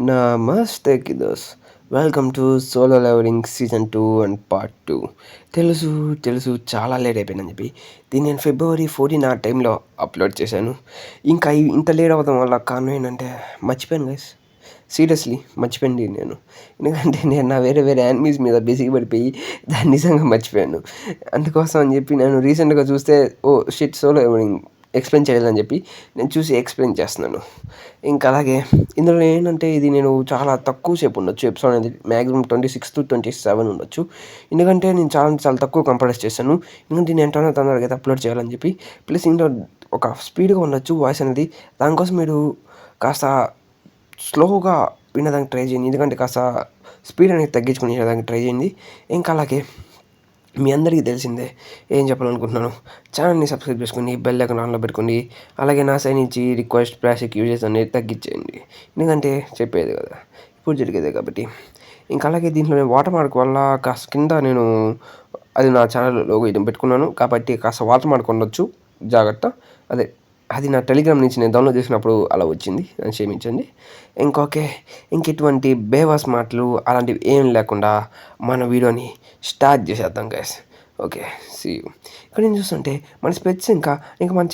నమస్తే kiddos. Welcome to Solo Leveling season 2 and part 2. తెలుసు చాలా లేట్ అయిపోయిందని చెప్పి దీన్ని నేను February 14 ఆ టైంలో అప్లోడ్ చేశాను. ఇంకా ఇంత లేట్ అవ్వడం వల్ల కారణం ఏంటంటే మర్చిపోయాను గైస్. సీరియస్లీ మర్చిపోయింది నేను. ఎందుకంటే నేను నా వేరే యానిమీస్ మీద బిజీగా పడిపోయి దాన్ని నిజంగా మర్చిపోయాను. అందుకోసం అని చెప్పి నేను రీసెంట్గా చూస్తే సోలో లెవెలింగ్ ఎక్స్ప్లెయిన్ చేయాలని చెప్పి నేను చూసి ఎక్స్ప్లెయిన్ చేస్తున్నాను. ఇంకా అలాగే ఇందులో ఏంటంటే ఇది నేను చాలా తక్కువ సేపు ఉండొచ్చు ఎపిసోడ్ అనేది, మ్యాక్సిమం 26 to 27 ఉండొచ్చు. ఎందుకంటే నేను చాలా తక్కువ కంప్రెస్ చేశాను. ఎందుకంటే నేను తొందరగా అయితే అప్లోడ్ చేయాలని చెప్పి. ప్లస్ ఇందులో ఒక స్పీడ్గా ఉండొచ్చు వాయిస్ అనేది. దానికోసం మీరు కాస్త స్లోగా వినడానికి ట్రై చేయండి. ఎందుకంటే కాస్త స్పీడ్ అనేది తగ్గించుకుని వినడానికి ట్రై చేయండి. ఇంకా అలాగే మీ అందరికీ తెలిసిందే ఏం చెప్పాలనుకుంటున్నాను. ఛానల్ని సబ్స్క్రైబ్ చేసుకుని బెల్ ఐకాన్ ఆన్లో పెట్టుకోండి. అలాగే నా సైడ్ నుంచి రిక్వెస్ట్ ప్లాస్టిక్ యూజెస్ అనేది తగ్గించేయండి. ఎందుకంటే చెప్పేది కదా, ఇప్పుడు జరిగేదే కాబట్టి. ఇంకా అలాగే దీంట్లో నేను వాటర్ మార్క్ వల్ల కాస్త కింద నేను అది నా ఛానల్ లోగో ఇది పెట్టుకున్నాను కాబట్టి కాస్త వాటర్ మార్క్ ఉండొచ్చు, జాగ్రత్త. అది నా టెలిగ్రామ్ నుంచి నేను డౌన్లోడ్ చేసినప్పుడు అలా వచ్చింది, అని క్షమించండి. ఇంకెటువంటి బేవాస్ మాటలు అలాంటివి ఏం లేకుండా మన వీడియోని స్టార్ట్ చేసేద్దాం గైస్. Okay, see you. ఇక్కడ నేను చూస్తుంటే మన స్పెట్స్ ఇంకా మన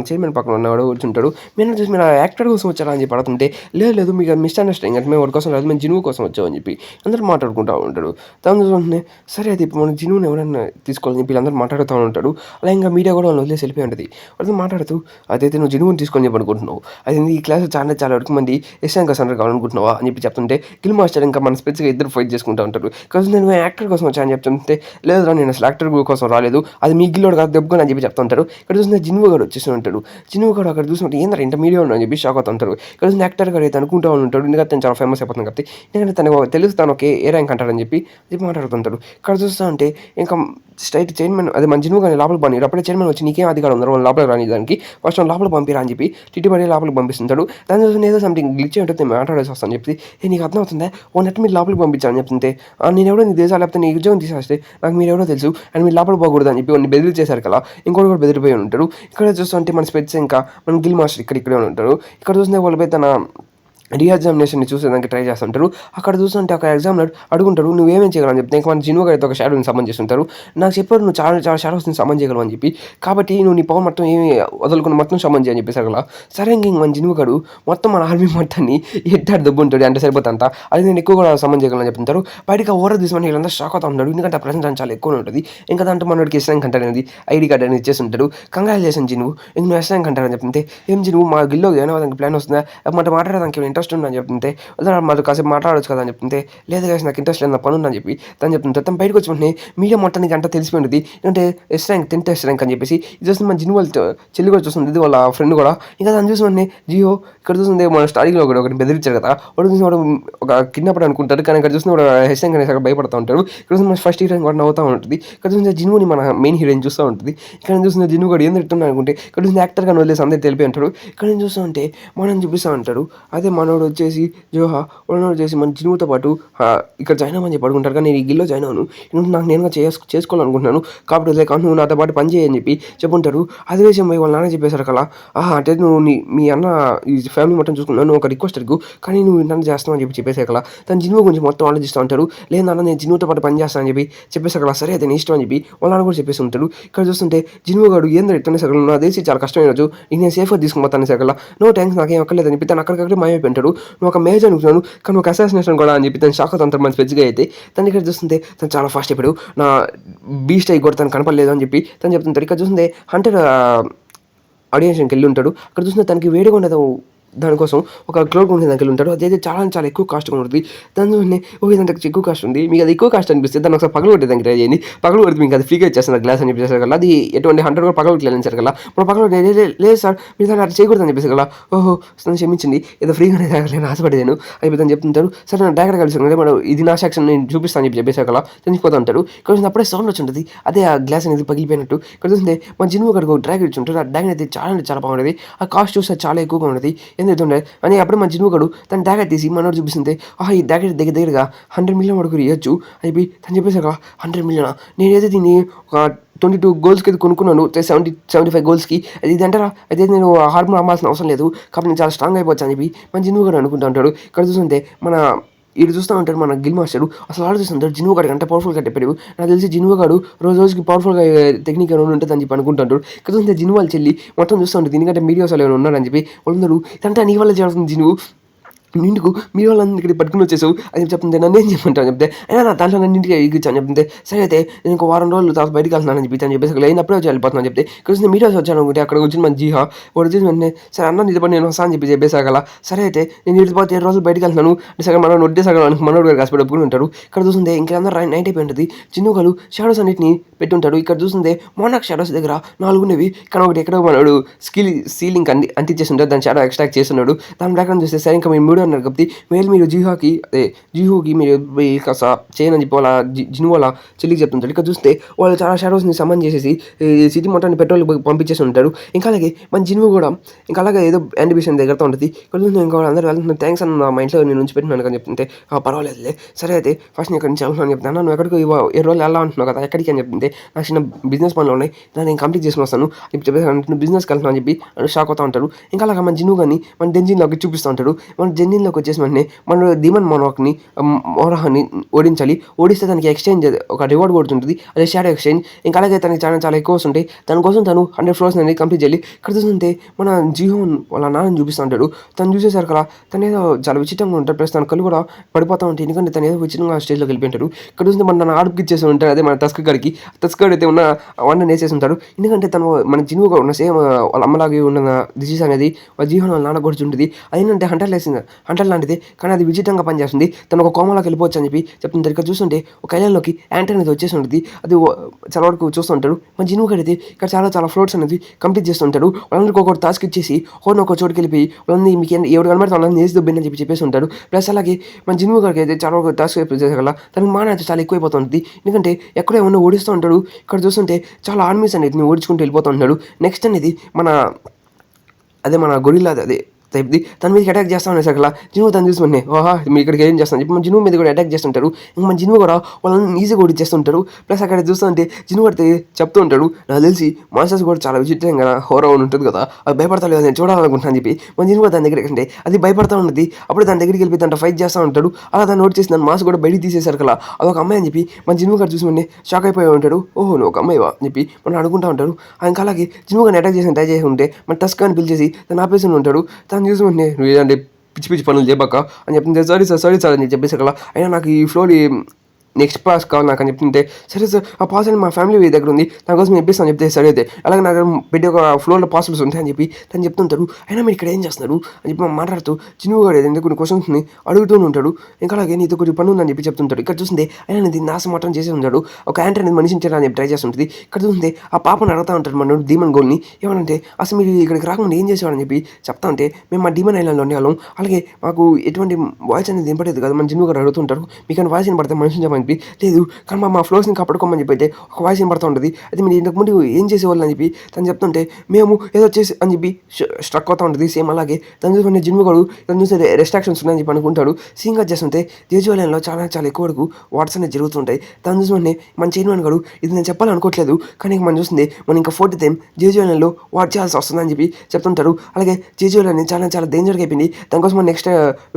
చైర్మన్ పక్కన ఉన్నవాడు కూర్చుంటాడు. మీరు చూసి మీరు యాక్టర్ కోసం వచ్చారా అని చెప్పి అడుగుతుంటే, లేదు మీకు మిస్అండర్స్టాండింగ్ అంటే మేము వాడి కోసం రాదు, మేము జినువు కోసం వచ్చామని చెప్పి అందరూ మాట్లాడుకుంటూ ఉంటాడు. దాని చూస్తుంటే సరే అది ఇప్పుడు మన జినువుని ఎవరైనా తీసుకోవాలని చెప్పి అందరూ మాట్లాడుతూ ఉంటాడు. అలా ఇంకా మీడియా కూడా వాళ్ళు వదిలేసి వెళ్ళిపోయి ఉంటుంది. వాళ్ళతో మాట్లాడుతూ అదైతే నువ్వు జినువుని తీసుకొని చెప్పి అనుకుంటున్నావు, అది ఈ క్లాస్ చాలా వరకు మంది ఎస్ఐంగా సెంటర్ కావాలనుకుంటున్నావా అని చెప్పి చెప్తుంటే, గిల్ మాస్టర్ ఇంకా మన స్పెట్స్గా ఇద్దరు ఫైట్ చేసుకుంటూ ఉంటారు. కాదు నేను యాక్టర్ కోసం వచ్చాను అని చెప్తుంటే, లేదురా నేను అసలు యాక్టర్ కోసం రాలేదు, అది మీ గిల్లోడు కాదు దెబ్బకొని అని చెప్పి చెప్తా ఉంటారు. ఇక్కడ చూసిన జినువు గారు వచ్చేసి ఉంటాడు. జినువు గారు అక్కడ చూసినట్టు ఏంటంటే ఇంత మీడియా అని చెప్పి షాక్ అవుతూ ఉంటారు. ఇక్కడ చూసిన యాక్టర్ గారు అయితే అనుకుంటూ ఉంటాడు, ఎందుకంటే తను చాలా ఫేమస్ అయిపోతుంది కాబట్టి. ఎందుకంటే తనకు తెలుసు తాను ఒకే ఏ ర్యాంక్ అంటాడని చెప్పి మాట్లాడుతుంటాడు. ఇక్కడ చూస్తూ ఉంటే ఇంకా స్ట్రైట్ చైర్మన్ అదే మన జినువు గారిని లోపలికి పంపిరు. అప్పుడే చైర్మన్ వచ్చి నీకేం అధికారం ఉన్నారు వాళ్ళు లోపలికి రాని దానికి, ఫస్ట్ లోపలికి పంపిరా అని చెప్పి టిటిపడి లోపలికి పంపిస్తుంటాడు. దాని చూసిన ఏదో సంథింగ్ గ్లిచ్ ఉంటుంది, మాట్లాడేసి వస్తాను చెప్పి నీకు అర్థం అవుతుందా ఓ నెట్ మీరు లోపలికి పంపించాలని చెప్తుంటే, నేను ఎవడో నీ దేశాలు లేకపోతే నీ ఉద్యోగం తీసేస్తే నాకు మీరు ఎవరో తెలుసు అండ్ మీరు లోపలికి పోకూడదు అని చెప్పి కొన్ని బెదిరి చేశారు కదా. ఇంకోటి కూడా బెదిరిపోయి ఉంటాడు. ఇక్కడ చూస్తుంటే మన స్పెట్స్ ఇంకా మన గిల్ మాస్టర్ ఇక్కడే ఉంటారు. ఇక్కడ చూస్తే వాళ్ళపై తన రీఎగ్జామినేషన్ని చూసేదానికి ట్రై చేస్తుంటారు. అక్కడ చూస్తుంటే ఒక ఎగ్జామినర్ అడుగుంటాడు నువ్వేమేం చేయగలని చెప్తే, ఇంకా మన జినువుగా అయితే ఒక షాడోని సమన్ చేస్తుంటారు. నాకు చెప్పారు నువ్వు చాలా షాడోస్ని సమన్ చేయగలవు అని చెప్పి, కాబట్టి నువ్వు నీ పవర్ మొత్తం ఏమి వదులుకుని మొత్తం సమన్ చేయని చెప్పేసారు కదా. సరే ఇంక మన జినువుగాడు మొత్తం మన ఆర్మీ మొత్తాన్ని ఎట్టాడు దెబ్బ ఉంటుంది అంటే సరిపోతుంట, అది నేను ఎక్కువ కూడా సమన్ చేయగలని చెప్తుంటారు. బయటకు ఓవర్ తీసుకొని వీళ్ళంతా షాక్ అవుతా ఉంటాడు, ఎందుకంటే ఆ ప్రజెంట్ చాలా ఎక్కువ ఉంటుంది. ఇంకా దాంట్లో మనోడికి ఎస్ఐంక్ అంటారు అనేది ఐడి కార్డ్ అనేది ఇచ్చేస్తుంటాడు. కంగ్రాచులేషన్ జినువు, ఇంక నువ్వు ఎస్ఐంక్ అంటారని చెప్తుంటే, ఏం జినువు మా గిల్లో ఏమైనా ప్లాన్ వస్తుందా మాట మాట్లాడడానికి ఇంట్రెస్ట్ ఉందని చెప్తుంటే, మరి కాసేపు మాట్లాడవచ్చు కదా అని చెప్తుంటే, లేదు కదా నాకు ఇంట్రెస్ట్ లేదు నా పని ఉందని చెప్పి తను చెప్తుంటే, తను బయటకు వచ్చి వెంటనే మీడియా మొత్తానికి అంతా తెలిసిపోయింది అంటే yes rank 10th yes rank అని చెప్పేసి. ఇది చూస్తుంది మన జిన్ను వాళ్ళ చెల్లి కూడా చూస్తుంది, ఇది వాళ్ళ ఫ్రెండ్ కూడా. ఇంకా దాన్ని చూసి వెంటనే జియో ఇక్కడ చూస్తుంది మన స్టార్టింగ్లో ఒకటి బెదిరించారు కదా, వాడు చూసి వాడు ఒక కిడ్నాపర్ అనుకుంటారు, కానీ ఇక్కడ చూసిన వాడు ఎస్ ర్యాంక్ అనేది భయపడుతూ ఉంటారు. ఇక్కడ చూసిన మన ఫస్ట్ హీరోయిన్ కూడా నవ్వుతూ ఉంటుంది. ఇక్కడ చూసిన జిన్నుని మన మెయిన్ హీరోయిన్ చూస్తూ ఉంటుంది. ఇక్కడ చూసిన జిన్ను కూడా ఏం తింటున్నా అనుకుంటే, ఇక్కడ చూసిన యాక్టర్గా వదిలేసి అందరూ తెలిపి ఉంటాడు. ఇక్కడ నేను చూస్తూ ఉంటే మనం చూపిస్తూ ఉంటాడు. అదే మనోడు వచ్చేసి జోహా వాళ్ళని చేసి మన జినువుతో పాటు ఇక్కడ జాయిన్ అవ్వమని చెప్పి అడుగుంటారు. కానీ నేను ఈ గిల్లో జాయిన్ అవ్వను, నాకు నేనుగా చేసుకోవాలనుకుంటున్నాను కాబట్టి లేక నువ్వు నాతో పాటు పని చేయని చెప్పి చెప్పుంటారు. అదే విషయం పోయి వాళ్ళ నాన్న చెప్పేశారు కదా, అంటే నువ్వు మీ అన్న ఈ ఫ్యామిలీ మొత్తం చూసుకున్నాను, నువ్వు ఒక రిక్వెస్ట్ అడుగు కానీ నువ్వు నన్ను చేస్తావు అని చెప్పి చెప్పేశారు కదా. తను జినువు గురించి మొత్తం ఆలోచిస్తూ ఉంటారు. లేదు నాన్న నేను జినువుతో పాటు పని చేస్తానని చెప్పి చెప్పేశారు కదా. సరే అయితే నీ ఇష్టం అని చెప్పి వాళ్ళ నాన్న కూడా చెప్పేసి ఉంటాడు. ఇక్కడ చూస్తుంటే జినువు గాడు ఏందో ఎత్తనే సగలు నా దేశీ చాలా కష్టమైన రోజు నేను సేఫ్గా తీసుకుపోతాను సగల, నో థ్యాంక్స్ నాకేం అక్కర్లేదని చెప్పి తను అక్కడికక్కడే మాయమైపోయింటాడు. నువ్వు ఒక మేజర్ అనుకున్నాను కానీ ఒక అసాసినేషన్ కూడా అని చెప్పి తను షాక్ అవుతాను మన స్పెచ్గా అయితే. తను ఇక్కడ చూస్తుంటే తను చాలా ఫాస్ట్ అయిపోయాడు, నా బీస్ట్ అయ్యి కూడా తను కనపడలేదు అని చెప్పి తను చెప్తుంటాడు. ఇక్కడ చూస్తుంటే హంటర్ ఆడియన్స్కి వెళ్ళి ఉంటాడు. అక్కడ చూస్తుంటే తనకి వేడిగా ఉండదు, దానికోసం ఒక క్లోడ్ ఉండే దగ్గర ఉంటాడు. అదైతే చాలా ఎక్కువ కాస్ట్ ఉంటుంది. దాని ఇదంటే ఎక్కువ కాస్ట్ ఉంది, మీకు అది ఎక్కువ కాస్ట్ అనిపిస్తే దాన్ని ఒకసారి పగలు కొట్టే దానికి ట్రై చేయండి. పగలు కొడితే మీకు అది ఫ్రీగా ఇచ్చేస్తున్నారు గ్లాస్ అని చెప్పేసారు కదా. అది ఎటువంటి 100 కూడా పగలు కొట్టలేసారు కదా. మన పగలు లేదు సార్ మీరు దాన్ని అట్లా చేయకూడదని చెప్పేసి కదా. ఓహో నన్ను క్షమించండి, ఏదో ఫ్రీగానే తాగలేను ఆశపడేదాను అయిపోయి అని చెప్తుంటారు. సరే నా డాక్టర్ కలిసి మనం ఇది నా సెక్షన్ నేను చూపిస్తాను అని చెప్పేసారు కదా. తెలిసిపోతూ ఉంటారు. ఇక్కడ అప్పుడే సౌండ్ వచ్చి ఉంటుంది, అదే ఆ గ్లాస్ అనేది పగిలిపోయినట్టు. ఇక్కడ చూస్తే మన జిన్ను గారికి ఒక డ్రాగన్ ఇచ్చి ఉంటారు. ఆ డ్రాగన్ అయితే చాలా బాగుంటుంది. ఆ కాస్ట్ చూస్తే చాలా ఎక్కువగా ఉంటుంది ఎందుకంటే అని అప్పుడే మన జినువుగాడు తన డాగర్ తీసి మనోడు చూపిస్తుంటే, ఈ డాగర్ దగ్గరగా 100 మిలియన్ వరకు ఇవ్వచ్చు అని చెప్పి తను చెప్పేసాక 100 మిలియనా, నేనైతే దీన్ని ఒక 22 గోల్స్కి అయితే కొనుక్కున్నాను 75 గోల్స్కి అది ఇది అంటారా అయితే నేను హార్మోన్ అమ్మాల్సిన అవసరం లేదు కాబట్టి నేను చాలా స్ట్రాంగ్ అయిపోవచ్చు అని చెప్పి మన జిన్ను గారు అనుకుంటూ ఉంటాడు. ఇక్కడ చూస్తుంటే మన వీడు చూస్తూ ఉంటాడు మన గిల్ మాస్టర్ అసలు ఆలోచిస్తుంటాడు జిన్ను గారికి అంటే పవర్ఫుల్గా చెప్పాడు. నాకు తెలిసి జిన్ను గారు రోజుకి పవర్ఫుల్గా టెక్నిక్ ఏమైనా ఉంటుంది అని చెప్పి అనుకుంటుంటాడు. ఇక్కడ చూస్తే జిన్ను వాళ్ళు చెల్లి మొత్తం చూస్తూ ఉంటుంది దీనికంటే మీడియా వాళ్ళు ఏమైనా ఉన్నారని చెప్పి వాళ్ళందరూ ఇదంతా నీ వల్ల చేయాల్సింది జిన్ను నిండుకు మీరు వాళ్ళందరూ ఇక్కడ పట్టుకుని వచ్చేసావు అని చెప్తుంటే నన్ను ఏం చెప్పంటాను చెప్తే అయినా నా దాంట్లో నన్ను ఇంటికి ఎగిచ్చాను చెప్తే సరే అయితే నేను ఒక వారం రోజులు తర్వాత బయటకు వెళ్తున్నాను అని చెప్పి అని చెప్పేసి అక్కడ అప్పుడే వచ్చి వెళ్ళిపోతున్నాను చెప్తే ఇక్కడ మీడియా వచ్చాను అనుకుంటే అక్కడ వచ్చిన మన జీహా వాడు వచ్చి వెంటనే సరే అన్న నిలబడి నేను వస్తాను అని చెప్పేసాగల సరే అయితే నేను ఇటుపోతే 7 రోజులు బయటకు వెళ్తున్నాను అంటే సగం మనం వడ్డేసాగలను మనోడు గారు కాసిపెట్టి ఒప్పుకుని ఉంటారు. ఇక్కడ చూస్తుంటే ఇంకెందరూ నైట్ అయిపోయి ఉంటుంది చిన్నుగాలు షాడోస్ అన్నింటినీ పెట్టి ఉంటాడు. ఇక్కడ చూస్తుంటే మోనాక్ షాడోస్ దగ్గర 4 ఉన్నవి కానీ ఒకటి ఎక్కడో మనోడు సీలింగ్ అంటించేసి ఉంటాడు దాని షాడో ఎక్స్ట్రాక్ట్ చేస్తున్నాడు. దాని ప్రకారం చూస్తే సరే ఇంకా మీరు 3 అన్నారు కాబట్టి మీరు జీహోకి మీరు కాస్త చేయనని చెప్పి వాళ్ళ జిన్ను వాళ్ళ చెల్లికి చెప్తుంటారు. ఇక్కడ చూస్తే వాళ్ళు చాలా షాడోస్ని సమన్ చేసేసి సిటీ మొత్తాన్ని పెట్రోల్ పంపించేసి ఉంటారు. ఇంకా అలాగే మన జిన్ను కూడా ఇంకా అలాగే ఏదో యాంటిబిషన్ దగ్గరతో ఉంటుంది. ఇక్కడ చూస్తే ఇంకా అందరూ వెళ్తున్నారు థ్యాంక్స్ అన్న మా ఇంట్లో నేను ఉంచి పెట్టినాను అని చెప్తుంటే పర్వాలేదులే సరే అయితే ఫస్ట్ నేను ఇక్కడ నుంచి వెళ్తున్నాను అని చెప్తాను. నువ్వు ఎక్కడికి 7 రోజులు వెళ్ళా అంటున్నావు కదా ఎక్కడికి అని చెప్తుంటే నాకు చిన్న బిజినెస్ పనులు ఉన్నాయి దాన్ని నేను కంప్లీట్ చేసుకుని వస్తాను ఇప్పుడు చెప్పేసి నువ్వు బిజినెస్కి వెళ్తున్నావు అని చెప్పి షాక్ అవుతూ ఉంటారు. ఇంకా అలాగే మన జిన్ను కానీ మన డెంజిన్లోకి చూపిస్తూ ఉంటాడు. మన డెంజిన్లోకి వచ్చేసి వెంటనే మన డీమన్ మోనోక్ని ఓడించాలి. ఓడిస్తే దానికి ఎక్స్చేంజ్ ఒక రివార్డ్ కొడుతుంటుంది అదే షాడో ఎక్స్చేంజ్. ఇంకా అలాగే తనకి చాలా ఎక్కువ వస్తుంటాయి దానికోసం తను 100 ఫ్లోర్స్ అనేది కంప్లీట్ చేయాలి. ఇక్కడ చూస్తుంటే మన జీహోన్ వాళ్ళ నాన్నని చూపిస్తూ ఉంటాడు. తను చూసేసరికి అలా తను ఏదో చాలా విచిత్రంగా ఉంటాడు ప్లస్ తన కళ్ళు కూడా పడిపోతూ ఉంటాయి ఎందుకంటే తను ఏదో విచిత్రంగా స్టేజ్లోకి వెళ్ళిపోయింటాడు. ఇక్కడ చూస్తే మన నన్ను ఆడుపుకి ఇచ్చేసి ఉంటాడు అదే మన తస్కర్గాడికి అయితే ఉన్న వండని వేసేసి ఉంటాడు ఎందుకంటే తను మన జిన్ను కూడా ఉన్న సేమ్ వాళ్ళ అమ్మలాగే ఉన్న డిసీజ్ అనేది వాళ్ళ జీహోన్ వాళ్ళ నాన్న కూడా ఉంటుంది. అదేంటంటే హంటర్ లాంటిది కానీ అది విచిత్రంగా పనిచేస్తుంది తను ఒక కోమలోకి వెళ్ళిపోవచ్చు అని చెప్పి చెప్తుంటారు. ఇక్కడ చూస్తుంటే ఒక ఐలాండ్లోకి యాంటీ అనేది వచ్చేసి ఉంటుంది అది చాలా వరకు చూస్తుంటాడు. మన జిన్ను అయితే ఇక్కడ చాలా ఫ్లోట్స్ అనేది కంప్లీట్ చేస్తుంటాడు. వాళ్ళందరికీ ఒకటి టాస్క్ ఇచ్చేసి ఒక చోటుకి వెళ్ళిపోయి వాళ్ళని మీకు ఎవరు కనబడితే వాళ్ళని వేసి దొబ్బిందని చెప్పేసి ఉంటాడు. ప్లస్ అలాగే మన జిన్ను గారికి అయితే చాలా వరకు టాస్క్ చేసేగల తనకి మాన అయితే చాలా ఎక్కువైపోతుంది ఎందుకంటే ఎక్కడో ఏమన్నా ఓడిస్తూ ఉంటాడు. ఇక్కడ చూస్తుంటే చాలా ఆర్మీస్ అనేది ఓడించుకుంటూ వెళ్ళిపోతూ ఉంటాడు. నెక్స్ట్ అనేది మన గొరిల్లా అదే టైప్ది తన మీదకి అటాక్ చేస్తా ఉన్నా సగల జిన్ను తను చూసుకునే మీరు ఇక్కడికి ఏం చేస్తాను చెప్పి మన జిన్ను మీద కూడా అటాక్ చేస్తుంటారు. ఇంకా మన జిన్ను కూడా వాళ్ళని ఈజీగా ఓడిచేస్తుంటారు. ప్లస్ అక్కడ చూస్తుంటే జిన్ను పడితే చెప్తూ ఉంటాడు నాకు తెలిసి మాన్స్టర్స్ కూడా చాలా విచిత్రంగా హోరో ఉంటుంది కదా అది భయపడతా లేదు నేను చూడాలనుకుంటున్నాను అని చెప్పి మన జిన్ను కూడా దాని దగ్గరికి అంటే అది భయపడతా ఉంటుంది. అప్పుడు దాని దగ్గరికి వెళ్ళి దాంట్లో ఫైట్ చేస్తూ ఉంటాడు. అలా దాన్ని నోట్ చేసి దాని మాస్ కూడా బయటికి తీసేసారు కదా అదొక అమ్మాయి అని చెప్పి మన జిన్ను గారు చూసుకుని షాక్ అయిపోయి ఉంటాడు. ఓహో నువ్వు ఒక అమ్మాయివా అని చెప్పి మనం అనుకుంటూ ఉంటాడు. ఇంకా అలాగే జిన్ను గారిని అటాక్ చేసి ట్రై చేసి ఉంటే మన టస్క్ అని పిలిచేసి తను ఆపేసి ఉంటాడు. తను చూసుకుంటే నువ్వు ఏదంటే పిచ్చి పనులు చేయబాక అని చెప్తుంటే సారీ సార్ అని చెప్పేసి అలా అయినా నాకు ఈ ఫ్లోర్ నెక్స్ట్ పాస్ కావాలి నాకు అని చెప్తుంటే సరే సార్ ఆ పాస్ అని మా ఫ్యామిలీ దగ్గర ఉంది దానికోసం నేను ఇప్పిస్తాను చెప్తే సరే అయితే అలాగే నాకు పెట్టి ఒక ఫ్లోర్లో పాసిబుల్స్ ఉంటాయని చెప్పి తను చెప్తుంటారు. అయినా మీరు ఇక్కడ ఏం చేస్తున్నారు అని చెప్పి మాట్లాడుతూ చిన్ను గారు ఏదైతే కొన్ని క్వశ్చన్స్ని అడుగుతూ ఉంటాడు. ఇంకా అలాగే నీతో కొంచెం పని ఉందని చెప్పి చెప్తుంటాడు. ఇక్కడ చూస్తుంటే అయినా నేను నాశ మాత్రం చేసి ఉంటాడు ఒక యాంటర్ అనేది మనిషిని చేయాలని చెప్పి ట్రై చేస్తుంటుంది. ఇక్కడ చూస్తుంటే ఆ పాపను అడుగుతూ ఉంటాడు మన డీమన్ గోల్ని ఏమనంటే అసలు మీరు ఇక్కడికి రాకుండా ఏం చేసేవాడని చెప్పి చెప్తా ఉంటే మేము మా డీమన్ ఐలాండ్లో ఉండేవాళ్ళం అలాగే మాకు ఎటువంటి వాయిస్ అనేది వినపడేది కదా మన జిన్ను గారు అడుగుతుంటారు మీకు వాయిస్ వినపడితే మనిషిని చెప్పని చెప్పి లేదు కానీ మా ఫ్లోర్స్ని కాపాడుకోమని చెప్పి అయితే ఒక వాయిస్ వినపడుతూ ఉంటుంది. అయితే మీరు ఇంతకుముందు ఏం చేసేవాళ్ళు అని చెప్పి తను చెప్తుంటే మేము ఏదో చేసి అని చెప్పి స్ట్రక్ అవుతూ ఉంటుంది. సేమ్ అలాగే తను చూసుకుంటే జిన్ను గారు తను చూస్తే రెస్ట్రాక్షన్స్ ఉన్నాయని చెప్పి అనుకుంటాడు. సీన్గా చేస్తుంటే దేశవాలయంలో చాలా ఎక్కువ వరకు వాట్స్ అనేది జరుగుతుంటాయి. తను చూసుకుంటే మన చైర్మన్ గారు ఇది నేను చెప్పాలనుకోవట్లేదు కానీ మనం చూస్తుంది మనం ఇంకా 4th టైం జేజువలయంలో వాట్ చేయాల్సి వస్తుందని చెప్పి చెప్తుంటారు. అలాగే జేజువలయాన్ని చాలా డేంజర్గా అయిపోయింది దానికోసం మనం నెక్స్ట్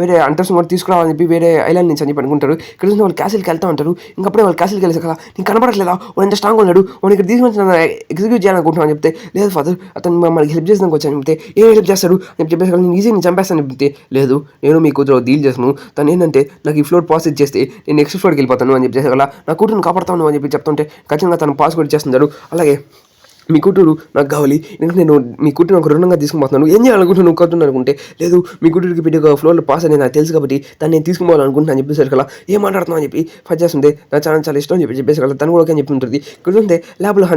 వేరే అంటర్స్ కూడా తీసుకురావాలని చెప్పి వేరే ఐలాండ్ నుంచి అని చెప్పి అనుకుంటారు. ఇక్కడ చూసిన వాళ్ళు క్యాసిల్కి వెళ్తూ ఉంటారు. ఇంకప్పుడే వాళ్ళు క్యాసిల్కి వెళ్ళేసి కదా నీకు కనపడట్లేదా వాడు ఎంత స్ట్రాంగ్ ఉన్నాడు వాడు ఇక్కడ తీసుకొని నన్ను ఎగ్జిక్యూట్ చేయాలనుకుంటున్నాను అని చెప్తే లేదు ఫాదర్ అతను మనకి హెల్ప్ చేసినానికి వచ్చాను చెప్తే ఏం హెల్ప్ చేస్తాడు అని చెప్పేసి నేను ఈజీ నేను చంపేస్తాను చెప్తే లేదు నేను మీ కూతురు డీల్ చేస్తాను తను ఏంటంటే నాకు ఈ ఫ్లోర్ పాస్ ఇచ్చేస్తే నేను నెక్స్ట్ ఫ్లోర్కి వెళ్ళిపోతాను అని చెప్పేసి అలా నా కూతురుని కాపాడుతాను అని చెప్పి చెప్తుంటే ఖచ్చితంగా తను పాస్ కూడా ఇచ్చేస్తున్నాడు. అలాగే మీ కూతురు నాకు కావాలి ఎందుకంటే నేను మీ కూతురు నాకు రుణంగా తీసుకుపోతున్నాను ఏం చేయాలనుకుంటున్నాను నువ్వు కడుతున్నాను అనుకుంటే లేదు మీ కూతురికి పెట్టి ఒక ఫ్లోర్లో పాస్ అనేది నాకు తెలుసు కాబట్టి దాన్ని నేను తీసుకుపోవాలనుకుంటున్నాను అని చెప్పేసి కదా ఏం మాట్లాడుతున్నావు అని చెప్పి ఫస్ట్ చేస్తుంటే నాకు చాలా ఇష్టం అని చెప్పేసి కదా తను కూడా అని చెప్పి ఉంటుంది. ఇక్కడ చూస్తే ల్యాబ్లో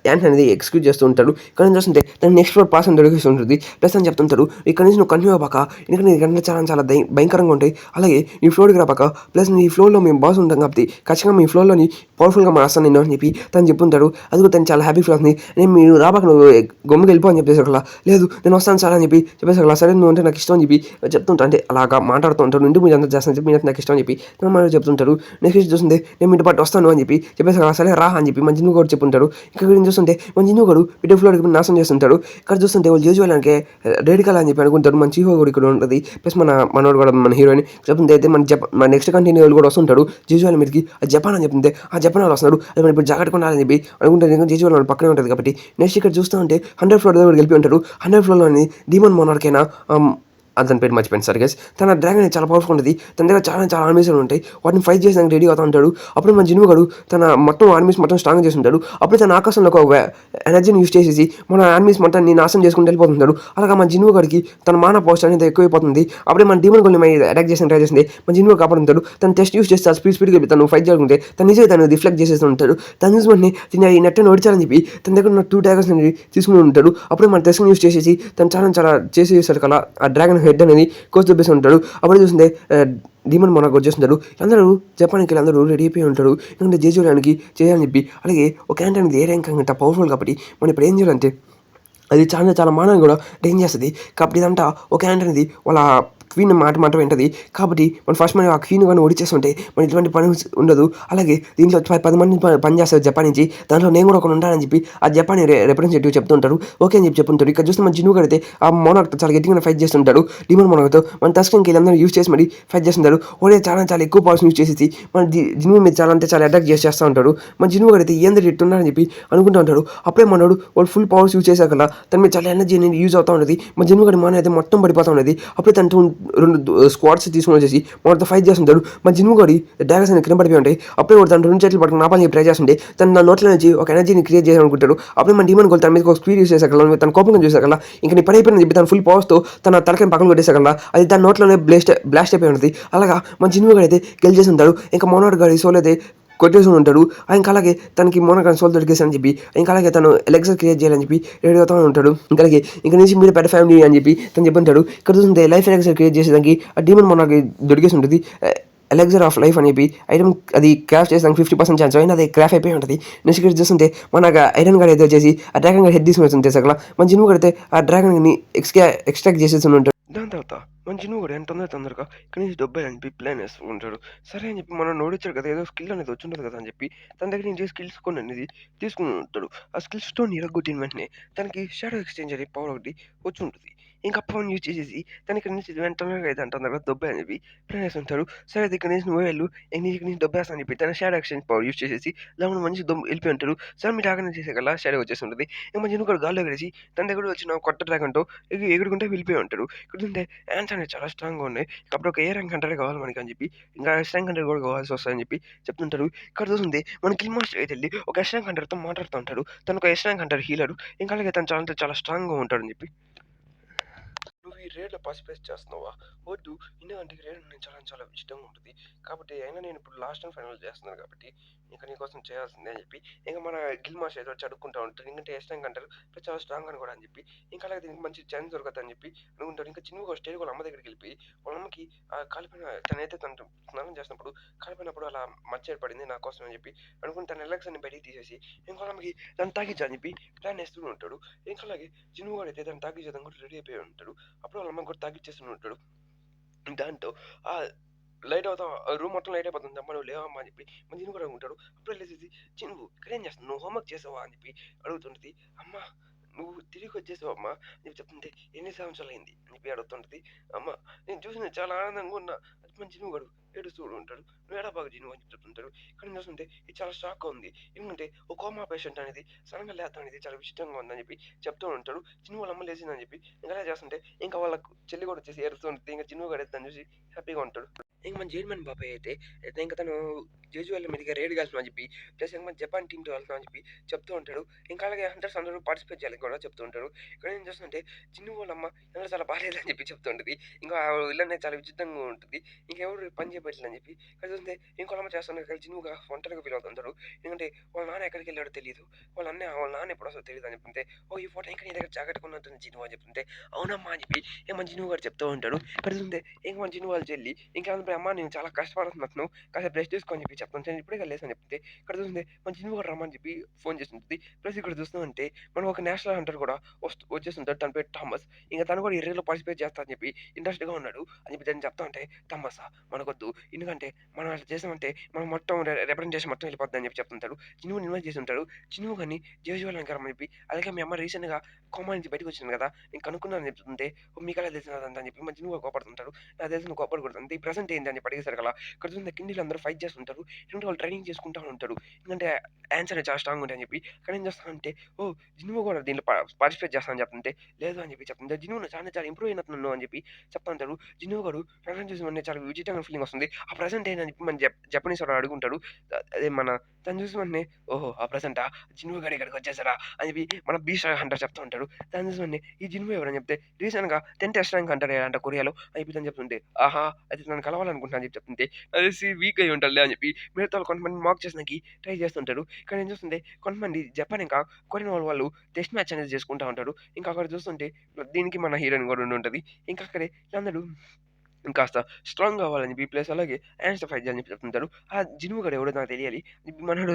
యాంట్ అనేది ఎక్స్క్యూజ్ చేస్తూ ఉంటాడు. ఇక్కడ నుంచి చూస్తుంటే తను నెక్స్ట్ ఫ్లోర్ పాస్ అని దొరికిస్తుంటుంది. ప్లస్ అని చెప్తుంటాడు, ఇక్కడ నుంచి నువ్వు కంటిన్యూ అవ్వక ఎందుకంటే నీకంటే చాలా చాలా భయంకరంగా ఉంటాయి. అలాగే నీ ఫ్లోర్కి రాపాక ప్లస్ నీ ఫ్లోర్లో మేము బాస్ ఉంటాం కాబట్టి ఖచ్చితంగా మీ ఫ్లోర్లోని పవర్ఫుల్గా మారుస్తాను నేను అని చెప్పి తను చెప్పుంటాడు. అది కూడా తను చాలా హ్యాపీ ఫీల్ అవుతుంది. నేను మీరు రాబాక నువ్వు గమ్ముకి వెళ్ళిపో అని చెప్పేసి అలా లేదు నేను వస్తాను సార్ అని చెప్పి చెప్పేసి అలా సరే నువ్వు అంటే నాకు ఇష్టం అని చెప్పి చెప్తుంటా. అంటే అలాగా మాట్లాడుతూ ఉంటాడు. ఇంటి మీరు అంతా చేస్తాను చెప్పి నాకు ఇష్టం అని చెప్పి తను మనం చెప్తుంటాడు. నెక్స్ట్ చూస్తుంటే నేను ఇంటి పాటు వస్తాను అని చెప్పి చెప్పేసి అలా సరే రా అని చెప్పి మన జిన్ను కూడా చెప్పుంటాడు. ఇక్కడ చూస్తుంటే మన జిన్ను కూడా పిటే ఫ్లోర్కి నాశనం చేస్తుంటాడు. ఇక్కడ చూస్తుంటే వాళ్ళు జేజు వాళ్ళకి రెడీ కల అని చెప్పి అనుకుంటారు. మన చీహో కూడా ఇక్కడ ఉంటుంది. ప్లస్ మనోడు కూడా మన హీరోయిన్ చెప్తుంది. అయితే మన నెక్స్ట్ కంటిన్యూ కూడా వస్తుంటాడు జేజు వాళ్ళ మీదకి. అది జపాన్ అని చెప్తుంది. ఆ జపాన్ వాళ్ళు వస్తున్నాడు. అది మనం ఇప్పుడు జాగ్రత్తగా ఉండాలని చెప్పి అనుకుంటారు. జేజు వాళ్ళ పక్కనే ఉంటుంది కాబట్టి నెక్స్ట్ ఇక్కడ చూస్తూ ఉంటే 100 ఫ్లోర్ దగ్గర గెలిపి ఉంటాడు. 100 ఫ్లోర్లోని డీమన్ మోనార్కైనా అతని పేరు మర్చిపోయింది సార్ గైస్. తన డ్రాగన్ చాలా పవర్ఫుల్ ఉంటుంది. తన దగ్గర చాలా చాలా ఆర్మీస్ ఉంటాయి. వాటిని ఫైట్ చేసేందుకు రెడీ అవుతూ ఉంటాడు. అప్పుడు మన జిన్ను గడు తన మొత్తం ఆర్మీస్ మొత్తం స్ట్రాంగ్ చేసి ఉంటాడు. అప్పుడు తన ఆకాశంలో ఒక ఎనర్జీని యూజ్ చేసేసి మన ఆర్మీస్ మొత్తాన్ని నాశనం చేసుకుంటూ వెళ్ళిపోతుంటాడు. అలాగా మన జిన్ను గడికి తన మాన పోస్ట్ అనేది ఎక్కువైపోతుంది. అప్పుడే మన డీమన్ గోల్ని అటాక్ చేసిన ట్రై చేసింది. మన జిన్ను కాపాడుతాడు. తను టెస్ట్ యూజ్ చేస్తే స్పీడ్గా తను ఫైట్ చేసుకుంటే తను నిజంగా తను రిఫ్లెక్ట్ చేసేస్తూ ఉంటాడు. తను చూసి మనని తిన్న ఈ నెట్ ఓడిచాలని చెప్పి తన దగ్గర ఉన్న 2 డ్రాగన్స్ అనేది తీసుకుని ఉంటాడు. అప్పుడే మన టెస్ట్ యూజ్ చేసేసి తను చాలా చాలా చేసేసాడు కదా ఆ డ్రాగన్ హెడ్ అనేది చూపిస్తూ ఉంటాడు. అప్పుడు చూస్తుంటే డీమన్ మొనార్క్ వచ్చేస్తుంటాడు. అందరూ జపాన్కి అందరూ రెడీ అయిపోయి ఉంటాడు. ఎందుకంటే జేజుడానికి చేయాలని చెప్పి. అలాగే ఒక యాంట్ అనేది ఏ ర్యాంక్ అంత పవర్ఫుల్ కాబట్టి మనం ఇప్పుడు ఏం చేయాలంటే అది చాలా చాలా మానవుని కూడా డేంజ్ చేస్తుంది. కాబట్టి ఇదంతా ఒక యాంట్ అనేది వాళ్ళ క్వీన్ మాట వింటది. కాబట్టి మనం ఫస్ట్ మనం ఆ క్వీన్ కానీ ఓడిచేస్తుంటే మన ఇటువంటి పని ఉండదు. అలాగే దీంట్లో 10 మంది పని చేస్తారు జపాన్ నుంచి. దాంట్లో నేను కూడా ఒకరు ఉంటానని చెప్పి ఆ జపాన్ రిప్రజెంటేటివ్ చెప్తుంటారు. ఓకే అని చెప్పి చెప్తుంటారు. ఇక్కడ చూస్తే మన జిన్ను అయితే ఆ మోనార్క్ చాలా గట్టిగా ఫైట్ చేస్తుంటాడు. డీమన్ మోనార్క్తో మన టస్కంకి వీళ్ళందరూ యూజ్ చేసి మరి ఫైట్ చేస్తుంటారు. ఓడే చాలా చాలా ఎక్కువ పవర్స్ యూజ్ చేసేసి మన జిన్ను మీద చాలా అంటే చాలా అటాక్ చేస్తూ ఉంటాడు. మన జిన్ను అయితే ఏంది ఇట్టున్నారని చెప్పి అనుకుంటూ ఉంటాడు. అప్పుడే మనోడు వాళ్ళు ఫుల్ పవర్స్ యూజ్ చేశాక తన మీద చాలా ఎనర్జీ అనేది యూజ్ అవుతూ ఉంటుంది. మన జిన్ను మన అయితే మొత్తం పడిపోతూ ఉన్నది. అప్పుడే తను 2 స్క్వాడ్స్ తీసుకొని వచ్చేసి మనతో ఫైట్ చేస్తుంటాడు. మన జిన్ను డ్రాగన్స్ అని కింద పడిపోయి ఉంటాయి. అప్పుడే కూడా తను 2 చేతులు పట్టుకుని ఆపాలని ట్రై చేస్తుంటే తను నా నోట్లో నుంచి ఒక ఎనర్జీని క్రియేట్ చేయాలని అనుకుంటాడు. అప్పుడే మన డీమన్ గోల్ తన మీద ఒక స్పీడ్ యూజ్ చేసాక తన కోపంగా చూసాక ఇంకా నీ పని అయిపోయిందని చెప్పి తన ఫుల్ పవర్స్తో తన తలకని పక్కన కొట్టేసాక అది తన నోట్లోనే బ్లాస్ట్ అయిపోయి ఉంటుంది. అలాగా మన జిన్ను అయితే గెలిచేసి ఉంటాడు. ఇంకా మోనార్క్ గారి సోల్ అయితే కొట్టేసి ఉంటాడు. ఇంకా అలాగే తనకి మోనార్క్ సోల్ దొరికేసి చెప్పి ఇంకా అలాగే తను ఎలెక్సర్ క్రియేట్ చేయాలని చెప్పి రెడీ అవుతూ ఉంటాడు. ఇంకా అలాగే ఇంకా నుంచి మీరు పెద్ద ఫ్యామిలీ అని చెప్పి తను చెప్పుంటాడు. ఇక్కడ చూస్తుంటే లైఫ్ ఎలెక్సర్ క్రియేట్ చేసేదానికి ఆ డీమన్ మోనార్క్ దొరికేసి ఉంటుంది. ఎలెక్సర్ ఆఫ్ లైఫ్ అని చెప్పి ఐరన్ అది క్రాఫ్ట్ చేసేదానికి 50% ఛాన్స్ అయినా అది క్రాఫ్ అయిపోయి ఉంటుంది. నెక్స్ట్ ఇక్కడ చూస్తుంటే మన ఐరన్ గార్డ్ అయితే వచ్చేసి ఆ డ్రాగన్ గార్డ్ హెడ్ తీసుకుని వస్తుంది అక్కడ మన జిన్ను కడితే ఆ డ్రాగన్ని ఎక్స్ట్రాక్ట్ చేసేసి ఉంటాడు. దాని తర్వాత మన జిన్ను కూడా ఎంత తొందరగా ఇక్కడ నుంచి దొబ్బాయని చెప్పి ప్లాన్ వేస్తూ ఉంటాడు. సరే అని చెప్పి మనం నోడిచ్చాడు కదా ఏదో స్కిల్ అనేది వచ్చి ఉంటుంది కదా అని చెప్పి తన దగ్గర నుంచి స్కిల్స్ కొన్ని అనేది తీసుకుని ఉంటాడు. ఆ స్కిల్ స్టోన్ ఇరగొట్టిన వెంటనే తనకి షాడో ఎక్స్చేంజ్ అనే పవర్ ఒకటి వచ్చి ఉంటుంది. ఇంకా పవన్ యూజ్ చేసేసి తన ఇక్కడ నుంచి తొందరగా అయితే అంటారు కదా దొబ్బాయి అని చెప్పి ప్లాన్ వేస్తుంటాడు. సరే అది ఇక్కడ నుంచి నువ్వు వెళ్ళు ఇక్కడ నుంచి దొబ్బేస్తాను చెప్పి తన షాడో ఎక్స్చేంజ్ పవర్ యూజ్ చేసేసి దాని మంచి వెళ్ళిపోయి ఉంటాడు. సరే మీరు డ్రాగన్ చేసేకల్లా షాడో వచ్చేసి ఉంటుంది. ఇంకా మన జిన్ను కూడా గాల్లో కలిసి తన దగ్గర వచ్చిన కొత్త డ్రాగన్తో ఎగురుకుంటే వెళ్ళిపోయి ఉంటాడు. ఇక్కడ యాంట్స్ అనేవి చాలా స్ట్రాంగ్గా ఉన్నాయి. అప్పుడు ఒక ఏ ర్యాంక్ హంటరే కావాలి మనకి అని చెప్పి ఇంకా ఎస్ ర్యాంక్ హంటర్ కూడా కావాల్సి వస్తుందని చెప్పి చెప్తుంటారు. ఇక్కడ చూస్తుంది మన కిల్ మాస్టర్ అయితే వెళ్ళి ఒక ఎస్ ర్యాంక్ హంటర్తో మాట్లాడుతూ ఉంటాడు. తను ఒక ఎస్ ర్యాంక్ హంటర్ హీలర్. ఇంకా అలాగే తను చాలా చాలా స్ట్రాంగ్గా ఉంటాడని చెప్పి నువ్వు ఈ రేట్లో పార్టిసిపేట్ చేస్తున్నావా వద్దు ఎందుకంటే ఈ రేట్ నేను చాలా చాలా ఇష్టంగా ఉంటుంది కాబట్టి అయినా నేను ఇప్పుడు లాస్ట్ అండ్ ఫైనల్ చేస్తున్నాను కాబట్టి ఇంకా నీకోసం చేయాల్సిందే అని చెప్పి ఇంకా మన గిల్ మాస్టర్ ఏదో వచ్చి అడుక్కుంటూ ఉంటారు. ఎందుకంటే ఏ స్ట్రాంగ్ అంటారు ప్లస్ చాలా స్ట్రాంగ్ అని కూడా అని చెప్పి ఇంకా అలాగే దీనికి మంచి ఛాన్స్ దొరకదు అని చెప్పి అనుకుంటారు. ఇంకా చిన్న స్టేజ్ వాళ్ళ అమ్మ దగ్గరికి వెళ్ళిపోయి వాళ్ళ అమ్మకి కాలిపోయిన తనైతే తను స్నానం చేసినప్పుడు కాలిపోయినప్పుడు అలా మచ్చ ఏర్పడింది నా కోసం అని చెప్పి అనుకుని తన ఎలక్షన్ బయటికి తీసేసి ఇంకా వాళ్ళ అమ్మకి తను తాగించని చెప్పి ప్లాన్ వేస్తూ ఉంటాడు. ఇంకా అలాగే చిన్న అయితే తను తాగించేదాన్ని కూడా రెడీ అయిపోయి ఉంటాడు. అప్పుడు వాళ్ళ అమ్మ కూడా తాగిచ్చేస్తూ ఉంటాడు. దాంతో ఆ లైట్ అవుతా రూమ్ మొత్తం లైట్ అయిపోతుంది. అమ్మ నువ్వు లేవమ్మా అని చెప్పి మన జిన్ను కూడా ఉంటాడు. అప్పుడు వెళ్ళేసి చిన్ను ఇక్కడ ఏం చేస్తాను నువ్వు హోంవర్క్ చేసావా అని చెప్పి అడుగుతుంటుంది. అమ్మ నువ్వు తిరిగి వచ్చేసావు అమ్మ అని చెప్తుంటే ఎన్ని సంవత్సరాలు అయింది అని చెప్పి అడుగుతుంటుంది. అమ్మ నేను చూసిన చాలా ఆనందంగా ఉన్నా అది మన జిన్ను గడు ఏడుస్తూ ఉంటాడు. నువ్వు ఏడా బాగా జిన్ను అని చెప్తుంటాడు. ఇక్కడ చూస్తుంటే ఇది చాలా షాక్గా ఉంది. ఎందుకంటే ఒక కోమా పేషెంట్ అనేది సడన్గా లేద్దాం అనేది చాలా విచిత్రంగా ఉందని చెప్పి చెప్తూ ఉంటాడు. చిన్ను వాళ్ళ అమ్మ లేచిందని చెప్పి ఇంకా చేస్తుంటే ఇంకా వాళ్ళ చెల్లి కూడా వచ్చేసి ఏడుస్తూ ఉంటుంది. ఇంకా చిన్ను గడు దాన్ని చూసి హ్యాపీగా ఉంటాడు. ఇంక మన జైల్మన్ బాబాయ్ అయితే ఇంకా తను జేజు వాళ్ళ మీదకి రైడ్‌కి వెళ్తున్నామని చెప్పి, ప్లస్ ఇంక మన జపాన్ టీమ్‌తో వెళ్తున్నామని చెప్పి చెప్తూ ఉంటాడు. ఇంకా అలాగే హంటర్స్ అందరూ పార్టిసిపేట్ చేయాలని కూడా చెప్తూ ఉంటారు. ఇక్కడ ఏం చేస్తుందంటే చిన్ను వాళ్ళ అమ్మ "ఎవరు చాలా బాలేదని" చెప్పి చెప్తూ ఉంటది. ఇంకా ఆ ఇల్లనేది చాలా విచిత్రంగా ఉంటది. ఇంకెవరు పని చేయట్లేదని చెప్పి ఇక్కడ చూస్తే ఇంకోళ్ళమ్మ చేస్తున్నారు ఇక్కడ చిన్నుగా ఒంటరిగా ఫీల్ అవుతుంటారు. ఎందుకంటే వాళ్ళ నాన్న ఎక్కడికెళ్ళాడో తెలీదు. వాళ్ళ నాన్న ఎప్పుడొస్తాడో తెలీదని చెప్తుంటే, "ఓహ్! ఈ ఫోటో ఇంకా నీ దగ్గర జాగ్రత్తగా ఉన్నట్టుంది చిన్ను" అని చెప్తుంటే, "అవునమ్మా" అని చెప్పి ఇంక మన చిన్ను గాడు చెప్తూ ఉంటాడు. ఇక్కడ చూస్తుంటే ఇంక మన చిన్ను వాళ్ళ చెల్లి ఇంకా "అమ్మ నేను చాలా కష్టపడుతున్నాను. కాసేపు రెస్ట్ తీసుకో" అని చెప్పి చెప్తాను. నేను ఇప్పుడే లేసని చెప్తే, ఇక్కడ చూస్తుంటే మన చిన్ను కూడా రమ్మని చెప్పి ఫోన్ చేసి ప్లస్ ఇక్కడ చూస్తున్నామంటే మనం ఒక నేషనల్ హంటర్ కూడా వచ్చేసుంటాడు. తన పేరు థామస్. ఇంక తను కూడా ఈ రేస్‌లో పార్టిసిపేట్ చేస్తా అని చెప్పి ఇంట్రెస్ట్‌గా ఉన్నాడు. అని చెప్పి నేను చెప్తా ఉంటే, "థామసా మనకొద్దు. ఎందుకంటే మనం అట్లా చేసామంటే మనం మొత్తం రిప్రజెంటేషన్ మొత్తం వెళ్ళిపోద్ది" అని చెప్పి చెప్తుంటాడు. చిన్నుని ఇన్వైట్ చేసుంటాడు. చిన్ను గాని జేజు వాళ్ళని రమ్మని చెప్పి, అలాగే మీ అమ్మ రీసెంట్‌గా కోమా నుంచి బయటకొచ్చింది కదా! నేను కనుక్కున్నాను అని చెప్తుంటే, "మీకెలా తెలిసింది అదంతా" అని చెప్పి మన చిన్ను గాడు కోపడుతుంటాడు. "నాకు తెలుసు నువ్వు కోప్పడకూడదు. అంతే ఈ ప్రెజెంట్ ఏంటి" అని చెప్పి అడిగేసరికి ఇక్కడ చూస్తే కిందీలు అందరూ ఫైట్ చేస్తుంటారు. ఎందుకంటే వాళ్ళు ట్రైనింగ్ చేసుకుంటా ఉంటారు. ఎందుకంటే హ్యాండ్స్ అనేవి చాలా స్ట్రాంగ్‌గా ఉంటాయని చెప్పి. ఇక్కడ ఏం చేస్తానంటే, "ఓహ్! జిన్ను కూడా దీంట్లో పార్టిసిపేట్ చేస్తా" అని చెప్తుంటే, "లేదు" అని చెప్పి చెప్తుంటే, "జిన్ను నువ్వు చాలా చాలా ఇంప్రూవ్ అయినట్టున్నావు" అని చెప్పి చెప్తా ఉంటారు. జిన్ను గాడు ప్రెజెంట్ చూసి వెంటనే చాలా విచిత్రమైన ఫీలింగ్ వస్తుంది. ఆ ప్రెజెంట్ ఏంటని చెప్పి మన జపనీస్ వాడు అడుగుంటాడు. అదే మన తను చూసి వెంటనే, "ఓహో! ఆ ప్రెజెంటా? జిన్ను గాడు ఇక్కడికి వచ్చేసారా?" అని చెప్పి మన బీస్ట్ హంటర్ చెప్తా ఉంటాడు. దాన్ని చూసి వెంటనే, "ఈ జిన్ను ఎవరని" చెప్తే, "రీసెంట్‌గా 10th ఎస్ ర్యాంక్ హంటర్ అయ్యాడంట కొరియాలో" అని చెప్పి తను చెప్తుంటే, "ఆహా! అయితే నన్ను కలవాలనుకుంటున్నా" అని చెప్పి చెప్తుంటే, నాకు తెలిసి వీక్ అయ్యి ఉంటాడులే అని చెప్పి మిగతా వాళ్ళు కొంతమంది మాక్ చేసడానికి ట్రై చేస్తుంటారు. ఇక్కడ నేను చూస్తుంటే కొంతమంది జపాన్ ఇంకా కొరియన్ వాళ్ళు టెస్ట్ మ్యాచ్ అనేది చేసుకుంటా ఉంటారు. ఇంకా అక్కడ చూస్తుంటే దీనికి మన హీరోయిన్ కూడా ఉండుంటది. ఇంకా అక్కడే వీళ్ళందరూ ఇంకాస్త స్ట్రాంగ్ అవ్వాలని చెప్పి ప్లస్ అలాగే హ్యాండ్స్‌తో ఫైట్ చేయాలని చెప్పి చెప్తుంటారు. ఆ జినుము గాడు ఎవడో నాకు తెలియాలి. మనోడు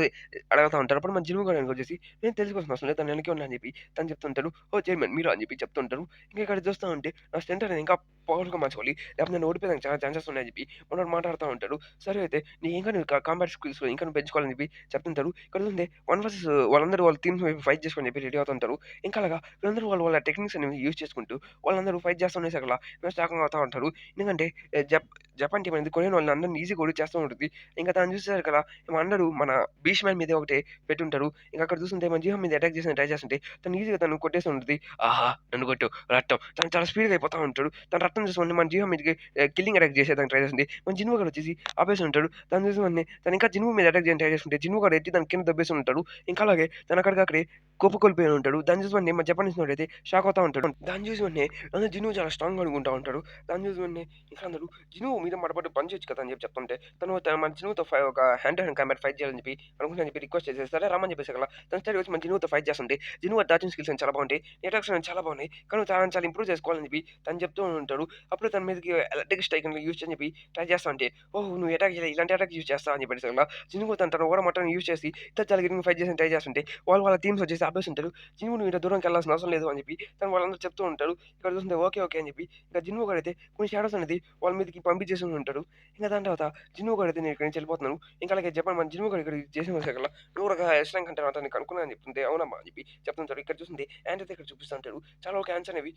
అడుగుతా ఉంటారు. అప్పుడు మన జినుము గాడు వెనకొచ్చేసి నేను తెలుసుకోవాల్సిన అవసరం లేదు. తను వెనకే ఉన్నా అని చెప్పి తను చెప్తుంటాడు. ఓహ్! చైర్మన్ మీరా అని చెప్పి చెప్తుంటారు. ఇంకా ఇక్కడ చూస్తా ఉంటే నా స్ట్రెంత్ అనేది ఇంకా పవర్‌ఫుల్‌గా మార్చుకోవాలి. లేకపోతే నేను ఓడిపోయేదానికి చాలా ఛాన్సెస్ ఉన్నాయని చెప్పి మనోడు మాట్లాడుతా ఉంటాడు. సరే అయితే నీ ఇంకా నువ్వు కాంబాట్ స్కిల్స్ ఇంకా నువ్వు పెంచుకోవాలని చెప్పి చెప్తుంటారు. ఇక్కడ చూస్తే 1 వర్సెస్ వాళ్ళందరూ వాళ్ళ టీమ్స్ ఫైట్ చేసుకోని చెప్పి రెడీ అవుతుంటారు. ఇంకా అలాగా వీళ్ళందరూ వాళ్ళ టెక్నిక్స్ అనేవి యూజ్ చేసుకుంటూ వాళ్ళందరూ ఫైట్ చేస్తూ ఉండేసరికల్లా షాకింగ్ అవుతా ఉంటారు. ఎందుకంటే జప్ జపాన్ టీమ్ అనేది కొరియన్ వాళ్ళని అందరిని ఈజీగా ఓడించేస్తూ ఉంటది. ఇంకా తను చూసేసారు కదా! అందరూ మన భీష్మ మీద ఒకటే పెట్టుంటారు. ఇంక అక్కడ చూస్తుంటే మన జీవం మీద అటాక్ చేసి ట్రై చేస్తుంటే తను ఈజీగా తను కొట్టేసి ఉంటది. ఆహా! నన్ను కొట్టు రక్తం. తను చాలా స్పీడ్‌గా అయిపోతా ఉంటాడు. తన రక్తం చూసి మన జీవం మీదకి కిల్లింగ్ అటాక్ చేసేదానికి ట్రై చేస్తుంది. మన జిన్‌వు గాడు వచ్చేసి ఆపేసి ఉంటాడు. తను చూసి వెంటనే తను ఇంకా జిన్‌వు మీద అటాక్ చేయడానికి ట్రై చేస్తుంటే జిన్‌వు గాడు ఎత్తి దాన్ని కింద దబ్బేసి ఉంటాడు. ఇంకా అలాగే తను అక్కడికక్కడే కుప్పకూలిపోయి ఉంటాడు. దాన్ని చూసి వెంటనే మన జపానీస్ వాడైతే షాక్ అవుతా ఉంటాడు. దాన్ని చూసి వెంటనే జిన్‌వు చాలా స్ట్రాంగ్‌గా అనుకుంటా ఉంటాడు. దాన్ని చూసి వెంటనే ఇంకా అందరూ జినువు మీద మడబట్టు పని చేయొచ్చు కదా! అని చెప్పి చెప్తుంటే, తను మన జినువుతో ఒక hand to hand combat fight చేయాలని చెప్పి అనుకుంటున్నా అని చెప్పి రిక్వెస్ట్ చేసేసి, సరే రమ్మని చెప్పేసి అలా తను స్టార్ట్ వచ్చి మన జినువుతో ఫైట్ చేస్తుంటే, జినువు డాచింగ్ స్కిల్స్ అని చాలా బాగుంటాయి. అటాక్స్ అనేవి చాలా బాగున్నాయి. కానీ నువ్వు చాలా చాలా ఇంప్రూవ్ చేసుకోవాలని చెప్పి తను చెప్తూ ఉంటాడు. అప్పుడు తన మీదకి ఎలక్ట్రిక్ స్ట్రైక్ అని యూజ్ చేయని చెప్పి ట్రై చేస్తా ఉంటే, ఓహ్! నువ్వు అటాక్ చేయాలి ఇలాంటి అటాక్ యూజ్ చేస్తావా అని చెప్పేసి అలా జినువు తన ఓడ మొత్తం యూజ్ చేసి ఇద్దరు చాలా గిరింగ్ ఫైట్ చేసి ట్రై చేస్తుంటే, వాళ్ళ టీమ్స్ వచ్చేసి ఆపేసుంటారు. జినువు నువ్వు ఇంత దూరంకి వెళ్ళాల్సిన అవసరం లేదు అని చెప్పి తను వాళ్ళందరూ చెప్తూ ఉంటారు. ఇక్కడ చూస్తుంటే ఓకే, ఓకే అని చెప్పి ఇంకా జినువు గాడైతే కొన్ని షాడోస్ అనేది వాళ్ళ మీదకి పంపించేసి ఉంటాడు. ఇంక దాని తర్వాత జిన్ను గాడైతే నేను ఇక్కడి నుంచి వెళ్ళిపోతున్నాను. ఇంకా అలాగే జపాన్ మన జిన్ను గాడు ఇక్కడ చేసిన వచ్చాకల్లా నువ్వు కూడా ఎస్‌రాంక్ అంటే అతన్ని కనుక్కున్నా అని చెప్తుంటే అవునమ్మా అని చెప్పి చెప్తుంటాడు. ఇక్కడ చూస్తుంటే యాంట్ అయితే ఇక్కడ చూపిస్తా ఉంటాడు. చాలా వరకు యాంట్స్ అనేవి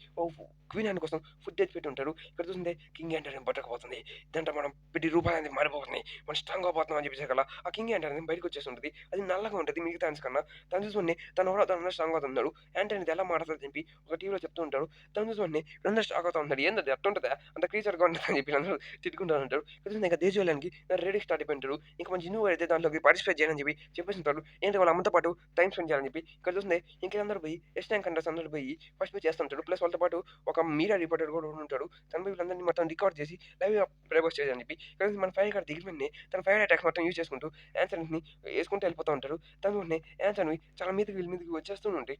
క్వీన్ యాంట్ కోసం ఫుడ్ తెచ్చి పెట్టి ఉంటారు. ఇక్కడ చూస్తుంటే కింగ్ యాంట్ అనేది బతకపోతుంది. ఇదంతా మనం పెట్టి రూపాయి అనేది మారిపోతుంది. మనం స్ట్రాంగ్ అయిపోతున్నాం అని చెప్పేసాకల్లా ఆ కింగ్ యాంట్ అనేది బయటకి వచ్చేస్తుంటది. అది నల్లగా ఉంటది మిగతా యాంట్స్ కన్నా. దాన్ని చూసి తను కూడా తను స్ట్రాంగ్ అవుతున్నాడు. యాంట్ అనేది ఎలా మారుతుందని చెప్పి ఒక టీవీలో చెప్తూ ఉంటాడు. దాన్ని చూసి వీళ్ళందరూ షాక్ అవుతా ఉంటారు. ఏందది అట్టుంటదా? అంత క్రీచర్‌గా ఉంటదని చెప్పి అందరూ తిట్టుకుంటా ఉంటారు. ఇంకా దేశవాళానికి రెడీకి స్టార్ట్ అయిపోయింటారు. ఇంక మన జిన్ను అయితే దాంట్లోకి పార్టిసిపేట్ చేయనని చెప్పి చెప్పేసింటారు. ఏంటి వాళ్ళ అమ్మతో పాటు టైమ్ స్పెండ్ చేయాలని చెప్పి. ఇక్కడ చూస్తుంటే ఇంక పోయి ఎస్ ర్యాంక్ కంటెస్ట్ అందరూ పోయి పార్టిసిపేట్ చేస్తుంటారు. ప్లస్ వాళ్ళతో పాటు ఒక మీడియా రిపోర్టర్ కూడా ఉంటాడు. తను పోయి వీళ్ళందరినీ మొత్తం రికార్డ్ చేసి లైవ్‌గా ప్లేబాక్ చేయాలని చెప్పి. ఇక్కడ మన ఫైర్ గాడు దిగిన వెంటనే తన ఫైర్ అటాక్స్ మొత్తం యూజ్ చేసుకుంటూ యాన్సర్‌ని ఏసుకుంటూ వెళ్ళిపోతా ఉంటారు. తను వెంటనే యాన్సర్‌ని చాలా మీదకి వీళ్ళ మీదకి వచ్చేస్తూ ఉంటాయి.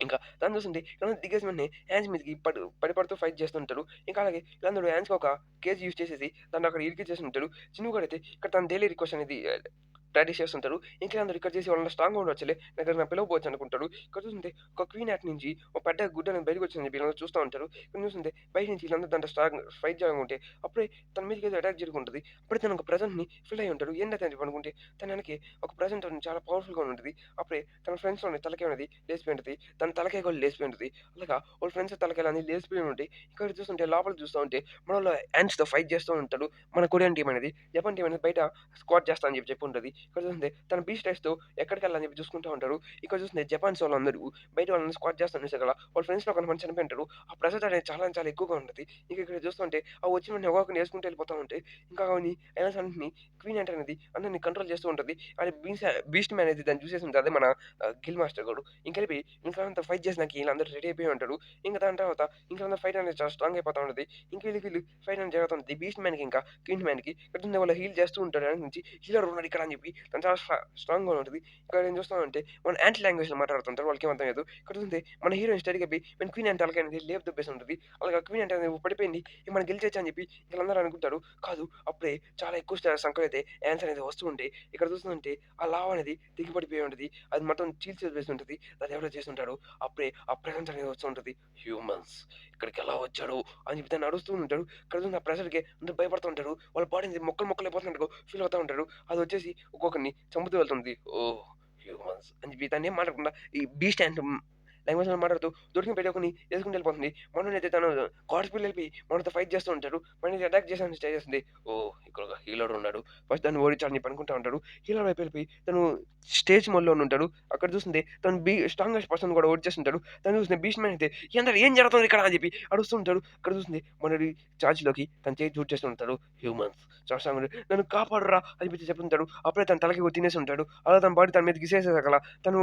ఇంకా దాన్ని చూస్తుంటే దిగేసిన వెంటనే హ్యాండ్స్ మీదకి పడుతూ ఫైట్ చేస్తుంటారు. ఇంకా అలాగే వీళ్ళందరూ హ్యాండ్స్‌కి ఒక కేజ్ యూజ్ చేసేసి దాన్ని అక్కడ ఇరికిచ్చేసి ఉంటారు. చిన్ను గాడైతే ఇక్కడ తన డైలీ రిక్వెస్ట్ అనేది ప్రాక్టీస్ చేస్తుంటారు. ఇంకా అందరూ ఇక్కడ చేసి వాళ్ళని స్ట్రాంగ్‌గా ఉండొచ్చులే దగ్గర పిలవపోవచ్చు అనుకుంటారు. ఇక్కడ చూస్తుంటే ఒక క్వీన్ యాట్ నుంచి ఒక పెద్ద గుడ్డ అనేది బయటకి వచ్చిందని చెప్పి వీళ్ళందరూ చూస్తా ఉంటారు. ఇక్కడ చూస్తుంటే బయట నుంచి వీళ్ళందరూ దాంట్లో ఫైట్ చేయాలనుకుంటే అప్పుడే తన మీదకి ఏదో అటాక్ జరుగుంటది. అప్పుడే తను ఒక ప్రెజెంట్‌ని ఫీల్ అయ్యి ఉంటాడు. ఏంటది అని చెప్పి అనుకుంటే తన వెనక్కి ఒక ప్రెజెంట్ చాలా పవర్‌ఫుల్‌గా ఉంటది. అప్పుడే తన ఫ్రెండ్స్‌లోని తలకాయ అనేది లేసిపోయి ఉంటది. తన తలకాయ కూడా లేసిపోయి ఉంటది. అలాగా వాళ్ళ ఫ్రెండ్స్ తలకాయలన్నీ లేసిపోయి ఉంటాయి. ఇక్కడ చూస్తుంటే లోపల చూస్తా ఉంటే మనోళ్ళు యాంట్స్‌తో ఫైట్ చేస్తూ ఉంటాడు. మన కొరియన్ టీమ్ అనేది. జపాన్ టీమ్ అనేది బయట స్క్వాడ్ చేస్తా అని చెప్పి ఉంటది. ఇక్కడ చూస్తుంటే తన బీస్ట్ రైస్‌తో ఎక్కడికెళ్ళాలని చెప్పి చూసుకుంటా ఉంటారు. ఇక్కడ చూస్తుంటే జపాన్స్ వాళ్ళందరూ బయట వాళ్ళని స్క్వాట్ చేస్తున్న చూసారు కదా! వాళ్ళ ఫ్రెండ్స్‌లో కొంతమంది చనిపోయి ఉంటారు. ఆ ప్రెషర్ అనేది చాలా చాలా ఎక్కువగా ఉంటది. ఇక్కడ చూస్తుంటే ఆ వచ్చిన వెంటనే ఒక్కొక్కరిని ఏసుకుంటూ వెళ్ళిపోతా ఉంటే ఇంకా అవన్నీ ఎలిమెంట్స్ అన్నిటిని క్వీన్ ఎంటర్ అనేది అందరిని కంట్రోల్ చేస్తూ ఉంటది. అది బీస్ట్ మ్యాన్ అయితే దాన్ని చూసేసి ఉంటది. అదే మన గిల్ మాస్టర్ గాడు. ఇంకెళ్ళిపోయి ఇంకంతా ఫైట్ చేసినాక వీళ్ళందరూ రెడీ అయిపోయి ఉంటారు. ఇంక దాని తర్వాత ఇంకంతా ఫైట్ అనేది చాలా స్ట్రాంగ్ అయిపోతా ఉంటది. ఇంక వీళ్ళు ఫైట్ అనేది జరుగుతుంది. బీస్ట్ మ్యాన్‌కి ఇంకా క్వీన్ మ్యాన్‌కి ఇక్కడ వాళ్ళు హీల్ చేస్తూ ఉంటారు. వెనక నుంచి హీలర్ ఉన్నాడు ఇక్కడ అని చెప్పి తను చాలా స్ట్రాంగ్‌గా ఉంటది. ఇక్కడ నేను చూస్తానంటే మన యాంటీ లాంగ్వేజ్‌లో మాట్లాడుతుంటారు. వాళ్ళకేం అర్థం కాదు. ఇక్కడ చూస్తే మన హీరోయిన్ స్టడీగా పోయి మన క్వీన్ అంటే తలకాయ అనేది లేపి దొబ్బేసి ఉంటది. అలాగే క్వీన్ అంటే పడిపోయింది. ఇక మనం గెలిచేయచ్చు అని చెప్పి వీళ్ళందరూ అనుకుంటారు. కాదు అప్పుడే చాలా ఎక్కువ సంఖ్యలో అయితే యాన్స్ అనేది వస్తూ ఉంటే ఇక్కడ చూస్తుంటే ఆ లావా అనేది దిగిపడిపోయి ఉంటది. అది మొత్తం చీల్చేసి ఉంటది. దాన్ని ఎవడో చేసుంటాడు. అప్పుడే ఆ ప్రెజెన్స్ అనేది వస్తూ ఉంటది. హ్యూమన్స్ ఇక్కడికి ఎలా వచ్చాడు అని చెప్పి దాన్ని అరుస్తూ ఉంటాడు. ఇక్కడ చూసిన ఆ ప్రెషర్‌కి అందరూ భయపడుతూ ఉంటారు. వాళ్ళ బాడీ అనేది ముక్కలు ముక్కలు అయిపోతున్నట్టుగా ఫీల్ అవుతా ఉంటారు. అది వచ్చేసి ఒక్కొక్కరిని చంపుతూ వెళ్తుంది. ఓహ్! హ్యూమన్స్ అని చెప్పి దాన్నేం మాట్లాడకుండా ఈ బీస్ట్ అండ్ లాంగ్వేజ్‌లో మాట్లాడుతూ దొరికిన ప్రతి ఒక్కరిని ఎసుకుంటూ వెళ్ళిపోతుంది. మనోడైతే తను గాడ్ స్పీడ్‌లో వెళ్ళిపోయి మనతో ఫైట్ చేస్తూ ఉంటాడు. మనని అటాక్ చేసానికి ట్రై చేస్తుంది. ఓహ్! ఇక్కడ ఒక హీలర్ ఉన్నాడు. ఫస్ట్ దాన్ని ఓడించాలని చెప్పి అనుకుంటా ఉంటాడు. హీలర్ వైపు వెళ్ళిపోయి తను స్టేజ్ మోడ్‌లో ఉంటాడు. అక్కడ చూస్తుంటే తను స్ట్రాంగెస్ట్ పర్సన్ కూడా ఓడిచేస్తుంటాడు. తను చూస్తుంటే బీస్ట్ మ్యాన్ అయితే ఏందిరా ఏం జరుగుతుంది ఇక్కడ అని చెప్పి అరుస్తూ ఉంటాడు. అక్కడ చూస్తుంది మనోడి చార్జ్‌లోకి తన చేయి షూట్ చేస్తూ ఉంటాడు. హ్యూమన్స్ చాలా స్ట్రాంగ్ నన్ను కాపాడరా అని చెప్పి చెప్తుంటాడు. అప్పుడే తన తలకి తినేసి ఉంటాడు. అలా తన బాడీ తన మీద గిసేసేసకల తను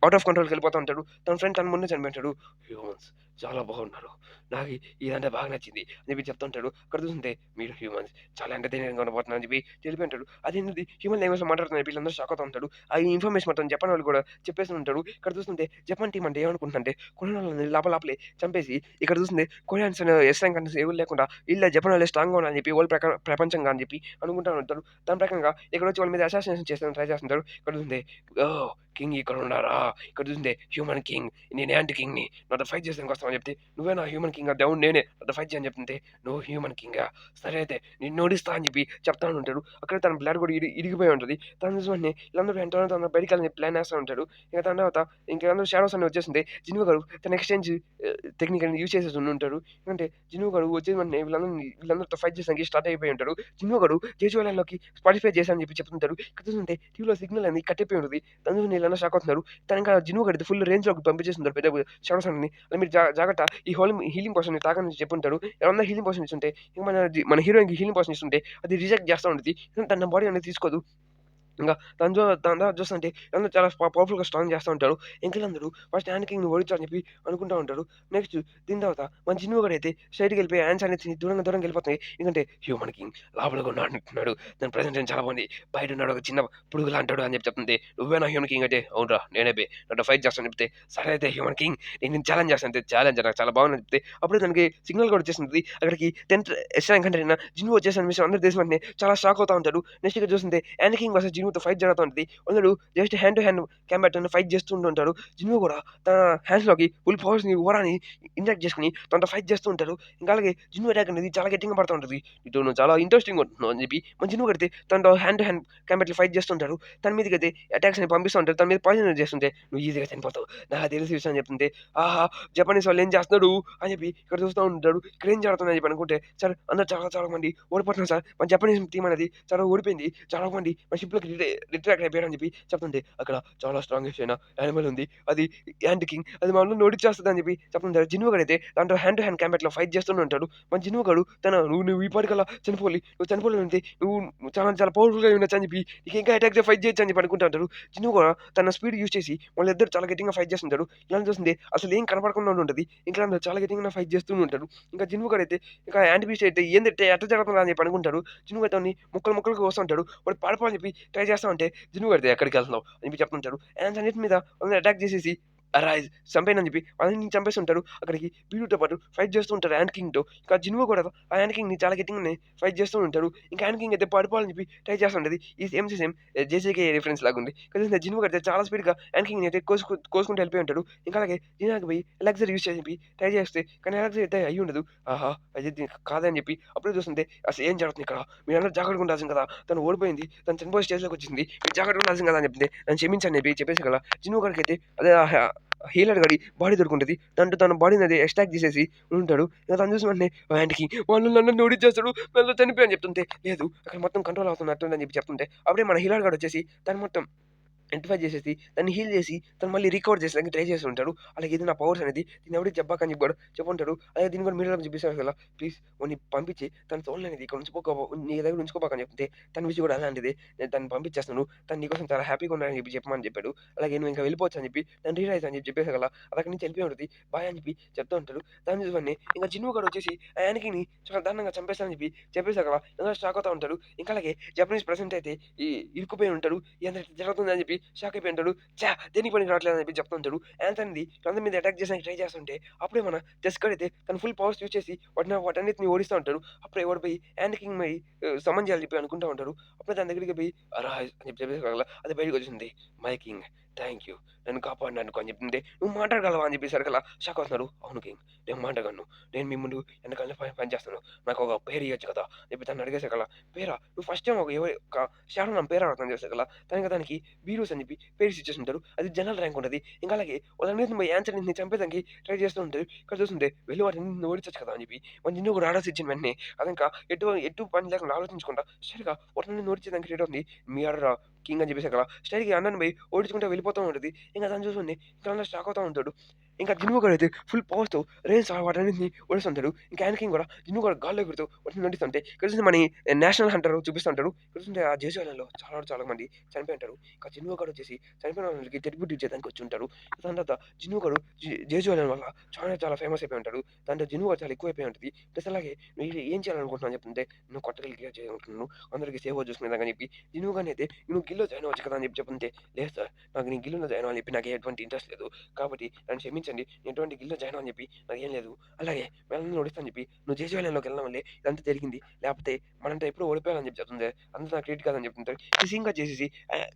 ఔట్ ఆఫ్ కంట్రోల్‌కి వెళ్ళిపోతా ఉంటాడు. తన ఫ్రెండ్ తన ముందే చనిపోయింటాడు. హ్యూమన్స్ చాలా బాగున్నారు. నాకు ఇదంటే బాగా నచ్చింది అని చెప్పి చెప్తుంటాడు. అక్కడ చూస్తుంటే మీరు హ్యూమన్స్ చాలా ఎంటర్‌టైనింగ్‌గా ఉండబోతున్నారు అని చెప్పి తెలిపోయింటాడు. అదేంటిది హ్యూమన్ లాంగ్వేజ్‌లో మాట్లాడుతున్నారు వీళ్ళందరూ షాక్ అవుతా ఉంటారు. ఆ ఇన్ఫర్మేషన్ మొత్తం జపాన్ వాళ్ళు కూడా చెప్పేసి ఉంటాడు. ఇక్కడ చూస్తుంటే జపాన్ టీమ్ అంటే ఏమనుకుంటుందంటే కొరియానోళ్ళని లోపలే చంపేసి ఇక్కడ చూస్తుంటే కొరియన్స్ ఎస్‌రాంక్ కంట్రీస్ ఎవరు లేకుండా వీళ్ళే జపాన్ వాళ్ళే స్ట్రాంగ్‌గా ఉన్నారని చెప్పి వరల్డ్ ప్రపంచంగా అని చెప్పి అనుకుంటా ఉంటారు. దాని ప్రకారంగా ఇక్కడొచ్చి వాళ్ళ మీద అసాసినేషన్ చేసేందుకు ట్రై చేస్తుంటారు. ఇక్కడ చూస్తుంటే ఓహ్! కింగ్ ఇక్కడ ఉన్నారా? ఇక్కడ చూస్తుంటే హ్యూమన్ కింగ్ నేను యాంటీ కింగ్‌ని నాతో ఫైట్ చేయడానికి వస్తావని చెప్తే నువ్వేనా హ్యూమన్ కింగ్ డౌన్ నేనే నాతో ఫైట్ చేయని చెప్తుంటే నువ్వు హ్యూమన్ కింగా సరే అయితే నిన్ను ఓడిస్తా అని చెప్పి చెప్తా ఉంటాడు. అక్కడ తన బ్లడ్ కూడా ఇరిగిపోయి ఉంటది. తను చూసి వీళ్ళందరూ వెంటనే తన బయటికెళ్ళని ప్లాన్ ఏస్తా ఉంటాడు. ఇక దాని తర్వాత ఇంక షాడోస్ అన్నీ వచ్చేసింది. జిన్‌వు గారు తన ఎక్స్‌చేంజ్ టెక్నిక్ అనేది యూజ్ చేసేసి ఉండుంటాడు. ఎందుకంటే జిన్‌వు గారు వచ్చిన వెంటనే వీళ్ళందరితో ఫైట్ చేసానికి స్టార్ట్ అయిపోయి ఉంటాడు. జిన్‌వు గారు జేజువలైన్‌లోకి పార్టిసిపేట్ చేశానని చెప్పి చెప్తుంటారు. ఇక్కడ చూస్తుంటే టీవీలో సిగ్నల్ అనేది కట్టయిపోయి ఉంటది. దాని చూసి వీళ్ళందరూ షాక్ అవుతున్నారు. తను ఇంకా జిన్‌వు గారిది ఫుల్ రేంజ్‌లోకి పంపించేస్తుంటారు పెద్ద షాడోస్ అన్ని. అది మీరు జాగ్రత్త ఈ హీలింగ్ పోషన్‌ని తాగనని చెప్పుంటారు. ఎవరన్నా హీలింగ్ పోషన్ ఇస్తుంటే ఇంక మన హీరోయిన్‌కి హీలింగ్ పోషన్ ఇస్తుంటే అది రిజెక్ట్ చేస్తా ఉంటది. తన బాడీ అనేది తీసుకోదు. ఇంగా దాని తర్వాత చూస్తుంటే అందరూ చాలా పవర్‌ఫుల్‌గా స్ట్రాంగ్ చేస్తా ఉంటారు. ఇంకీళ్ళందరూ ఫస్ట్ హ్యాండ్ కింగ్‌ని ఓడించాలని చెప్పి అనుకుంటా ఉంటారు. నెక్స్ట్ దీని తర్వాత మన జిన్‌వు గాడైతే స్ట్రెయిట్‌గెళ్ళిపోయి హ్యాండ్స్ అనేది దూరంగా వెళ్ళిపోతాయి. ఎందుకంటే హ్యూమన్ కింగ్ లోపలగా ఉన్నాడు అంటున్నాడు. దాని ప్రెజెంటేషన్ చాలా బాగుంది. బయటున్నాడు ఒక చిన్న పురుగులా అంటాడు అని చెప్పి చెప్తుంది. నువ్వేనా హ్యూమన్ కింగ్ అంటే అవునురా నేనే బే నాతో ఫైట్ చేస్తాను చెప్తే సరే అయితే హ్యూమన్ కింగ్ నేను నిన్ను ఛాలెంజ్ చేస్తాను అంటే ఛాలెంజ్ నాకు చాలా బాగుందని చెప్తే అప్పుడే తనకి సిగ్నల్ కూడా వచ్చేసింది. అక్కడికి 10th ఎస్ ర్యాంక్ కంట్రీ అయిన జిన్‌వు వచ్చేసిన విషయం అందరూ తెలిసిన వెంటనే చాలా షాక్ అవుతా ఉంటాడు. నెక్స్ట్ ఇక్కడ చూస్తుంటే హ్యాండ్ కింగ్ వర్సెస్ జిన్‌వుతో ఫైట్ జరుగుతా ఉంటది. అందరూ just hand to hand combat అని ఫైట్ చేస్తూ ఉంటారు. జిన్‌వు కూడా తన హ్యాండ్స్‌లోకి ఫుల్ పవర్స్‌ని ఓరాని ఇంజెక్ట్ చేసుకొని తనతో ఫైట్ చేస్తూ ఉంటారు. ఇంకా అలాగే జిన్‌వు అటాక్ అనేది చాలా గట్టిగా పడతా ఉంటది. "నీతో నువ్వు చాలా ఇంట్రెస్టింగ్‌గా ఉంటున్నావు" అని చెప్పి మన జిన్‌వు కడితే తనతో హ్యాండ్ టు హ్యాండ్ కాంబాట్‌లో ఫైట్ చేస్తుంటారు. తన మీదకైతే అటాక్స్‌ని పంపిస్తూ ఉంటారు. తన మీద పాయిజన్ చేస్తుంటే "నువ్వు ఈజీగా చనిపోతావు. నాకు తెలిసి ఈ విషయం" అని చెప్తుంటే ఆహా! జపానీస్ వాళ్ళు ఏం చేస్తున్నారు అని చెప్పి ఇక్కడ చూస్తా ఉంటాడు. ఇక్కడ ఏం జరుగుతుందని చెప్పి అనుకుంటే సార్ అందరూ చాలా మంది ఓడిపోతున్నారు సార్. మన జపానీస్ టీమ్ అనేది చాలా ఓడిపోయింది. చాలా మంది మన షిప్‌లోకి రిట్రాక్ట్ అయిపోయారు అని చెప్పి చెప్తుంటే అక్కడ చాలా స్ట్రాంగెస్ట్ అయిన యానిమల్ ఉంది. అది యాంట్ కింగ్. అది మనల్ని ఓడించేస్తది అని చెప్పి చెప్తుంటారు. జిన్‌వు గాడైతే దాంట్లో హ్యాండ్ టు హ్యాండ్ కాంబాట్‌లో ఫైట్ చేస్తూనే ఉంటాడు. మన జిన్‌వు గాడు నువ్వు ఈ పాటికల్లా చనిపోవాలి. నువ్వు చనిపోలేదంటే నువ్వు చాలా పవర్‌ఫుల్‌గా ఉండొచ్చు అని చెప్పి నీకు ఇంకా అటాక్‌గా ఫైట్ చేయొచ్చు అని చెప్పి అనుకుంటా ఉంటారు. జిన్‌వు కూడా తన స్పీడ్ యూజ్ చేసి వాళ్ళిద్దరూ చాలా గట్టిగా ఫైట్ చేస్తుంటారు. ఇలా చూస్తుంటే అసలు ఏం కనపడకుండా ఉంటది. ఇంకా అందరూ చాలా గట్టిగా ఫైట్ చేస్తూ ఉంటారు. ఇంకా జిన్‌వు గాడైతే ఇంకా యాంటీ బీస్ట్ అయితే ఏంది ఎట్ట జరుగుతుందా అని చెప్పి అనుకుంటారు. జిన్‌వు అయితే వాడిని ముక్కలుగా కోస్తుంటాడు. వాడు పారిపోవాలని చెప్పి ట్రై చేస్తా ఉంటే జిన్‌వు గాడితే ఎక్కడికెళ్తున్నావు అని చెప్పి చెప్తుంటాడు. యాంట్స్ అన్నిటి మీద వాళ్ళని అటాక్ చేసేసి అరైజ్ చంపేయనని చెప్పి వాళ్ళని చంపేస్తుంటారు. అక్కడికి బీడుతో పాటు ఫైట్ చేస్తూ ఉంటారు యాంట్ కింగ్‌తో. ఇంకా జిన్‌వు కూడా ఆ యాంట్ కింగ్‌ని చాలా గట్టిగానే ఫైట్ చేస్తూ ఉంటాడు. ఇంకా యాంట్ కింగ్ అయితే పారిపోవాలని చెప్పి ట్రై చేస్తుంటది. ఈ సేమ్ టు సేమ్ జేజేకే రిఫరెన్స్ లాగుంది. కానీ జిన్‌వు అయితే చాలా స్పీడ్‌గా యాంట్ కింగ్‌ని అయితే కోసుకుంటూ వెళ్ళిపోయి ఉంటాడు. ఇంకా అలాగే జినాకి పోయి ఎలక్సర్ యూజ్ చేసి చెప్పి ట్రై చేస్తే కానీ ఎలక్సర్ అయితే అయ్యుండదు. ఆహా! అది కాదని చెప్పి అప్పుడే చూస్తుంటే అసలు ఏం జరుగుతుంది ఇక్కడ? మీరందరూ జాగ్రత్తగా ఉండాల్సింది కదా! తను ఓడిపోయింది. తను చనిపోయే స్టేజ్‌లోకి వచ్చేసింది. మీరు జాగ్రత్తగా ఉండాల్సింది కదా! అని చెప్తే నన్ను క్షమించని చెప్పి చెప్పేసగల జిన్‌వు గాడికైతే అదే హీలర్ గాడి బాడీ దొరుకుంటది. దాంట్లో తన బాడీని అది ఎక్స్ట్రాక్ట్ చేసేసి ఉంటాడు. ఇక తను చూసిన వెంటనే ఆయనకి వాళ్ళు నన్ను ఓడించేస్తాడు. నన్ను చనిపోయి అని చెప్తుంటే, లేదు అక్కడ మొత్తం కంట్రోల్ అవుతున్నట్టుందని చెప్పి చెప్తుంటే, అప్పుడే మన హీలర్ గాడు వచ్చేసి తను మొత్తం ఎంటిఫై చేసేసి దాన్ని హీల్ చేసి తను మళ్ళీ రికవర్ చేసేదానికి ట్రై చేస్తూ ఉంటాడు. అలాగే ఇది నా పవర్స్ అనేది దీన్ని ఎవడికి చెప్పకని చెప్పి కూడా చెప్పుంటాడు. అలాగే దీన్ని కూడా మీరు చెప్పేసారు కదా! ప్లీజ్ వాడిని పంపించి తన సోల్ అనేది ఇక్కడ నీ దగ్గర ఉంచుకోబాకని చెప్తే తన విషయం కూడా అలాంటిదే. నేను తనని పంపించేస్తాను. తను నీకోసం చాలా హ్యాపీగా ఉన్నాడని చెప్పి చెప్పమని చెప్పాడు. అలాగే నువ్వు ఇంకా వెళ్ళిపోవచ్చు అని చెప్పి తను రియలైజ్ అని చెప్పి చెప్పేసారు కదా! అది అక్కడి నుంచి వెళ్ళిపోయి ఉంటది. బాయ్ అని చెప్పి చెప్తూ ఉంటాడు. దాన్ని చూసి వెంటనే ఇంక జిన్ను గాడు వచ్చేసి ఆ యానకీని చాలా దారుణంగా చంపేస్తానని చెప్పి చెప్పేసారు కదా! ఇంకా షాక్ అవుతా ఉంటాడు. ఇంకా అలాగే జపనీస్ ప్రెసిడెంట్ అయితే ఈ ఇరుక్కుపోయి ఉంటాడు. ఏందంటే జరుగుతుందని చెప్పి షాక్ అయిపోయి ఉంటాడు. దేనికి పనికి రావట్లేదని చెప్పి చెప్తుంటాడు. యాంథనీ అందరి మీద అటాక్ చేయడానికి ట్రై చేస్తుంటే అప్పుడే మన జెసికా అయితే తన ఫుల్ పవర్స్ యూజ్ చేసి వాటన్నిటిని ఓడిస్తూ ఉంటాడు. అప్పుడే ఎవడు పోయి యానకీని పోయి సమన్ చేయాలని చెప్పి అనుకుంటా ఉంటాడు. అప్పుడే దాని దగ్గరికి పోయి అరైజ్ అని చెప్పి చెప్పేసి అది బయటకు వచ్చింది. మై కింగ్ థ్యాంక్ యూ నన్ను కాపాడినందుకు అని చెప్తుంటే నువ్వు మాట్లాడగలవా అని చెప్పేసరికి అలా షాక్ అవుతున్నాడు. అవును కింగ్ నేను మాట్లాడగలను. నేను మీ ముందు వెనకాలనే పని చేస్తాను. నాకు ఒక పేరు ఇవ్వచ్చు కదా అని చెప్పి తను అడిగేసరికల్లా పేరా నువ్వు ఫస్ట్ టైం ఒక షాడో నా పేరు అర్థం చేసేకల్లా దానికి బీరూస్ అని చెప్పి పేరు ఇచ్చేస్తుంటారు. అది జనరల్ ర్యాంక్ ఉంటది. ఇంకా అలాగే వాళ్ళన్నిటిని పోయి యాన్సర్‌ని చంపేదానికి ట్రై చేస్తూ ఉంటారు. ఇక్కడ చూస్తుంటే వెళ్లి వాటిని ఓడించొచ్చు కదా అని చెప్పి మన జిన్ను కూడా ఆర్డర్స్ ఇచ్చిన వెంటనే అదింకా ఎటు పని లేకుండా ఆలోచించకుండా స్ట్రెయిట్‌గా వాటిని ఓడించేదానికి రెడీ అవుతుంది. మీ ఆర్డరా కింగ్ అని చెప్పేసి అక్కడ స్ట్రెయిట్‌గా అన్నని పోయి ఓడించుకుంటూ వెళ్ళిపోతూ ఉంటది. ఇంక దాన్ని చూసుకొని ఇంకా అన్న షాక్ అవుతా ఉంటాడు. ఇంకా జిన్ను కూడా అయితే ఫుల్ పవర్స్‌తో రేస్ వాటన్నిటిని ఓడిస్తుంటాడు. ఇంకా యానకిన్ కూడా జిన్ను కూడా గాల్లో ఎగురుతూ వాటిని నడిస్తుంటే ఇక్కడ చూస్తే మన నేషనల్ హంటర్ చూపిస్తుంటాడు. ఇక్కడ చూస్తుంటే ఆ జేసీ ఐలాండ్‌లో చాలా మంది చనిపోయి ఉంటారు. ఇంకా జిన్ను గాడు వచ్చేసి చనిపోయిన వాళ్ళకి డెడ్ బాడీ ఇచ్చేదానికి వచ్చి ఉంటారు. దాని తర్వాత జిన్ను గాడు జేజు ఐలాండ్ వల్ల చాలా ఫేమస్ అయిపోయి ఉంటాడు. దాంట్లో జిన్ను గాడు చాలా ఎక్కువైపోయి ఉంటది. ప్లస్ అలాగే నువ్వు ఏం చేయాలనుకుంటున్నావు అని చెప్తుంటే నువ్వు కొత్తగా క్లియర్ చేయాలనుకుంటున్నాను. అందరికి సేవ చూసుకునేదాకా అని చెప్పి జిన్ను గాని అయితే నువ్వు గిల్‌లో జాయిన్ అవ్వచ్చు కదా అని చెప్పి చెప్తుంటే లేదు సార్ నాకు నీ గిల్‌లో జాయిన్ అవ్వాలని చెప్పి నాకు ఎటువంటి ఇంట్రెస్ట్ లేదు. కాబట్టి నన్ను క్షమించండి. నేను ఎటువంటి గిల్‌లో జాయిన్ అవ్వని చెప్పి నాకేం లేదు. అలాగే వీళ్ళని ఓడిస్తా అని చెప్పి నువ్వు జేజు ఐలాండ్‌లోకి వెళ్ళడం వల్లే ఇదంతా జరిగింది. లేకపోతే మనంతా ఎప్పుడో ఓడిపోయాలని చెప్పి చెప్తుంది. అంతా నాకు క్రెడిట్ కాదని చెప్తుంటారు. ఈ సీన్ కట్ చేసేసి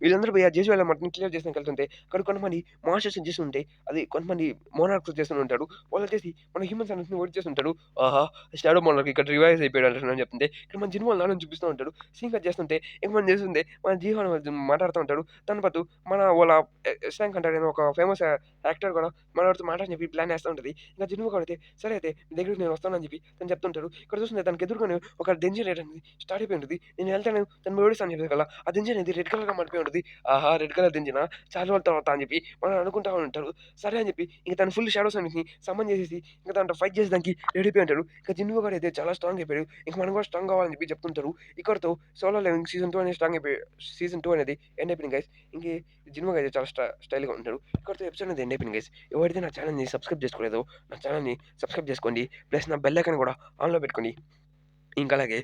వీళ్ళందరూ పోయి ఆ జేజు ఐలాండ్ మొత్తం క్లియర్ చేసినాక వెళ్తుంటే అక్కడ కొంతమంది మాన్స్టర్స్‌ని చేస్తుంటే అది కొంతమంది మోనార్క్స్ చేస్తూనే ఉంటాడు. వాళ్ళొచ్చేసి మన హ్యూమన్స్ అన్నిటిని ఓడించేస్తుంటాడు. ఆహా! షాడో మోనార్క్ ఇక్కడ రివైజ్ అయిపోయాడు అంటున్నాను చెప్తుంటే ఇక్కడ మన జిన్ వాళ్ళ నాన్నని చూపిస్తూ ఉంటాడు. సీన్ కట్ చేస్తుంటే ఇక మనం చేస్తుంటే మన జీవన్ మాట్లాడుతూ ఉంటాడు. దాని పాటు వాళ్ళ ఎస్టాంక్ అంటాడు ఒక ఫేమస్ యాక్టర్ కూడా మనవాడితో మాటని చెప్పి ప్లాన్ ఏస్తా ఉంటది. ఇంక జిన్ను కొడితే సరే అయితే మీ దగ్గరికి నేను వస్తానని చెప్పి తను చెప్తుంటాడు. ఇక్కడ చూస్తుంటే తనకి ఎదురుగానే ఒక డేంజర్ రేట్ అనేది స్టార్ట్ అయిపోయి ఉంటది. నేను వెళ్తాను తను ఓడిస్తాను చెప్పేది కల్లా ఆ దెంజి అనేది రెడ్ కలర్‌గా మారిపోయి ఉంటది. ఆహా! రెడ్ కలర్ దెంజినా చాలా రోజుల తర్వాత అని చెప్పి మనం అనుకుంటా ఉంటారు. సరే అని చెప్పి ఇంక తను ఫుల్ షాడోస్ అన్నిటిని సమ్మన్ చేసేసి ఇంక దాంట్లో ఫైట్ చేసేదానికి రెడీ అయిపోయి ఉంటాడు. ఇంక జిన్ను గాడు అయితే చాలా స్ట్రాంగ్ అయిపోయాడు. ఇంక మనం కూడా స్ట్రాంగ్ అవ్వాలని చెప్పి చెప్తుంటారు. ఇక్కడితో సోలో లెవెలింగ్ సీజన్ 2 అనేది స్ట్రాంగ్ అయిపోయి సీజన్ 2 అనేది ఎండ్ అయిపోయింది గైస్. ఇంక జిన్ను అయితే చాలా స్టైల్‌గా ఉంటున్నాడు. ఇక్కడితో ఎపిసోడ్ అనేది ఎండ్ అయిపోయింది గైస్. ఎవరైతే నా ఛానెల్‌ని సబ్స్క్రైబ్ చేసుకోలేదో నా ఛానెల్‌ని సబ్స్క్రైబ్ చేసుకోండి. ప్లస్ నా బెల్ ఐకాన్ కూడా ఆన్‌లో పెట్టుకోండి. ఇంకా అలాగే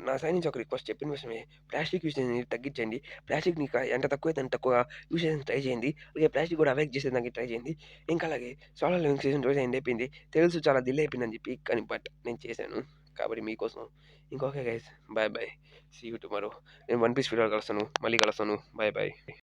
నా సైడ్ నుంచి ఒక రిక్వెస్ట్ చెప్పిన విషయమే ప్లాస్టిక్ యూసేజ్‌ని తగ్గించండి. ప్లాస్టిక్‌ని ఎంత తక్కువైతే అంత తక్కువ యూజ్ చేయడానికి ట్రై చేయండి. అలాగే ప్లాస్టిక్ కూడా అవాయిడ్ చేసేదానికి ట్రై చేయండి. ఇంకా అలాగే సోలార్ లివింగ్ సీజన్ 2 ఎండ్ అయిపోయింది. తెలుసు చాలా డిలే అయిపోయిందని చెప్పి కానీ నేను చేశాను. కాబట్టి మీకోసం. ఇంక okay guys bye. See you tomorrow. నేను 'వన్ పీస్' వీడియోలో కలుస్తాను. మళ్ళీ కలుస్తాను. బాయ్.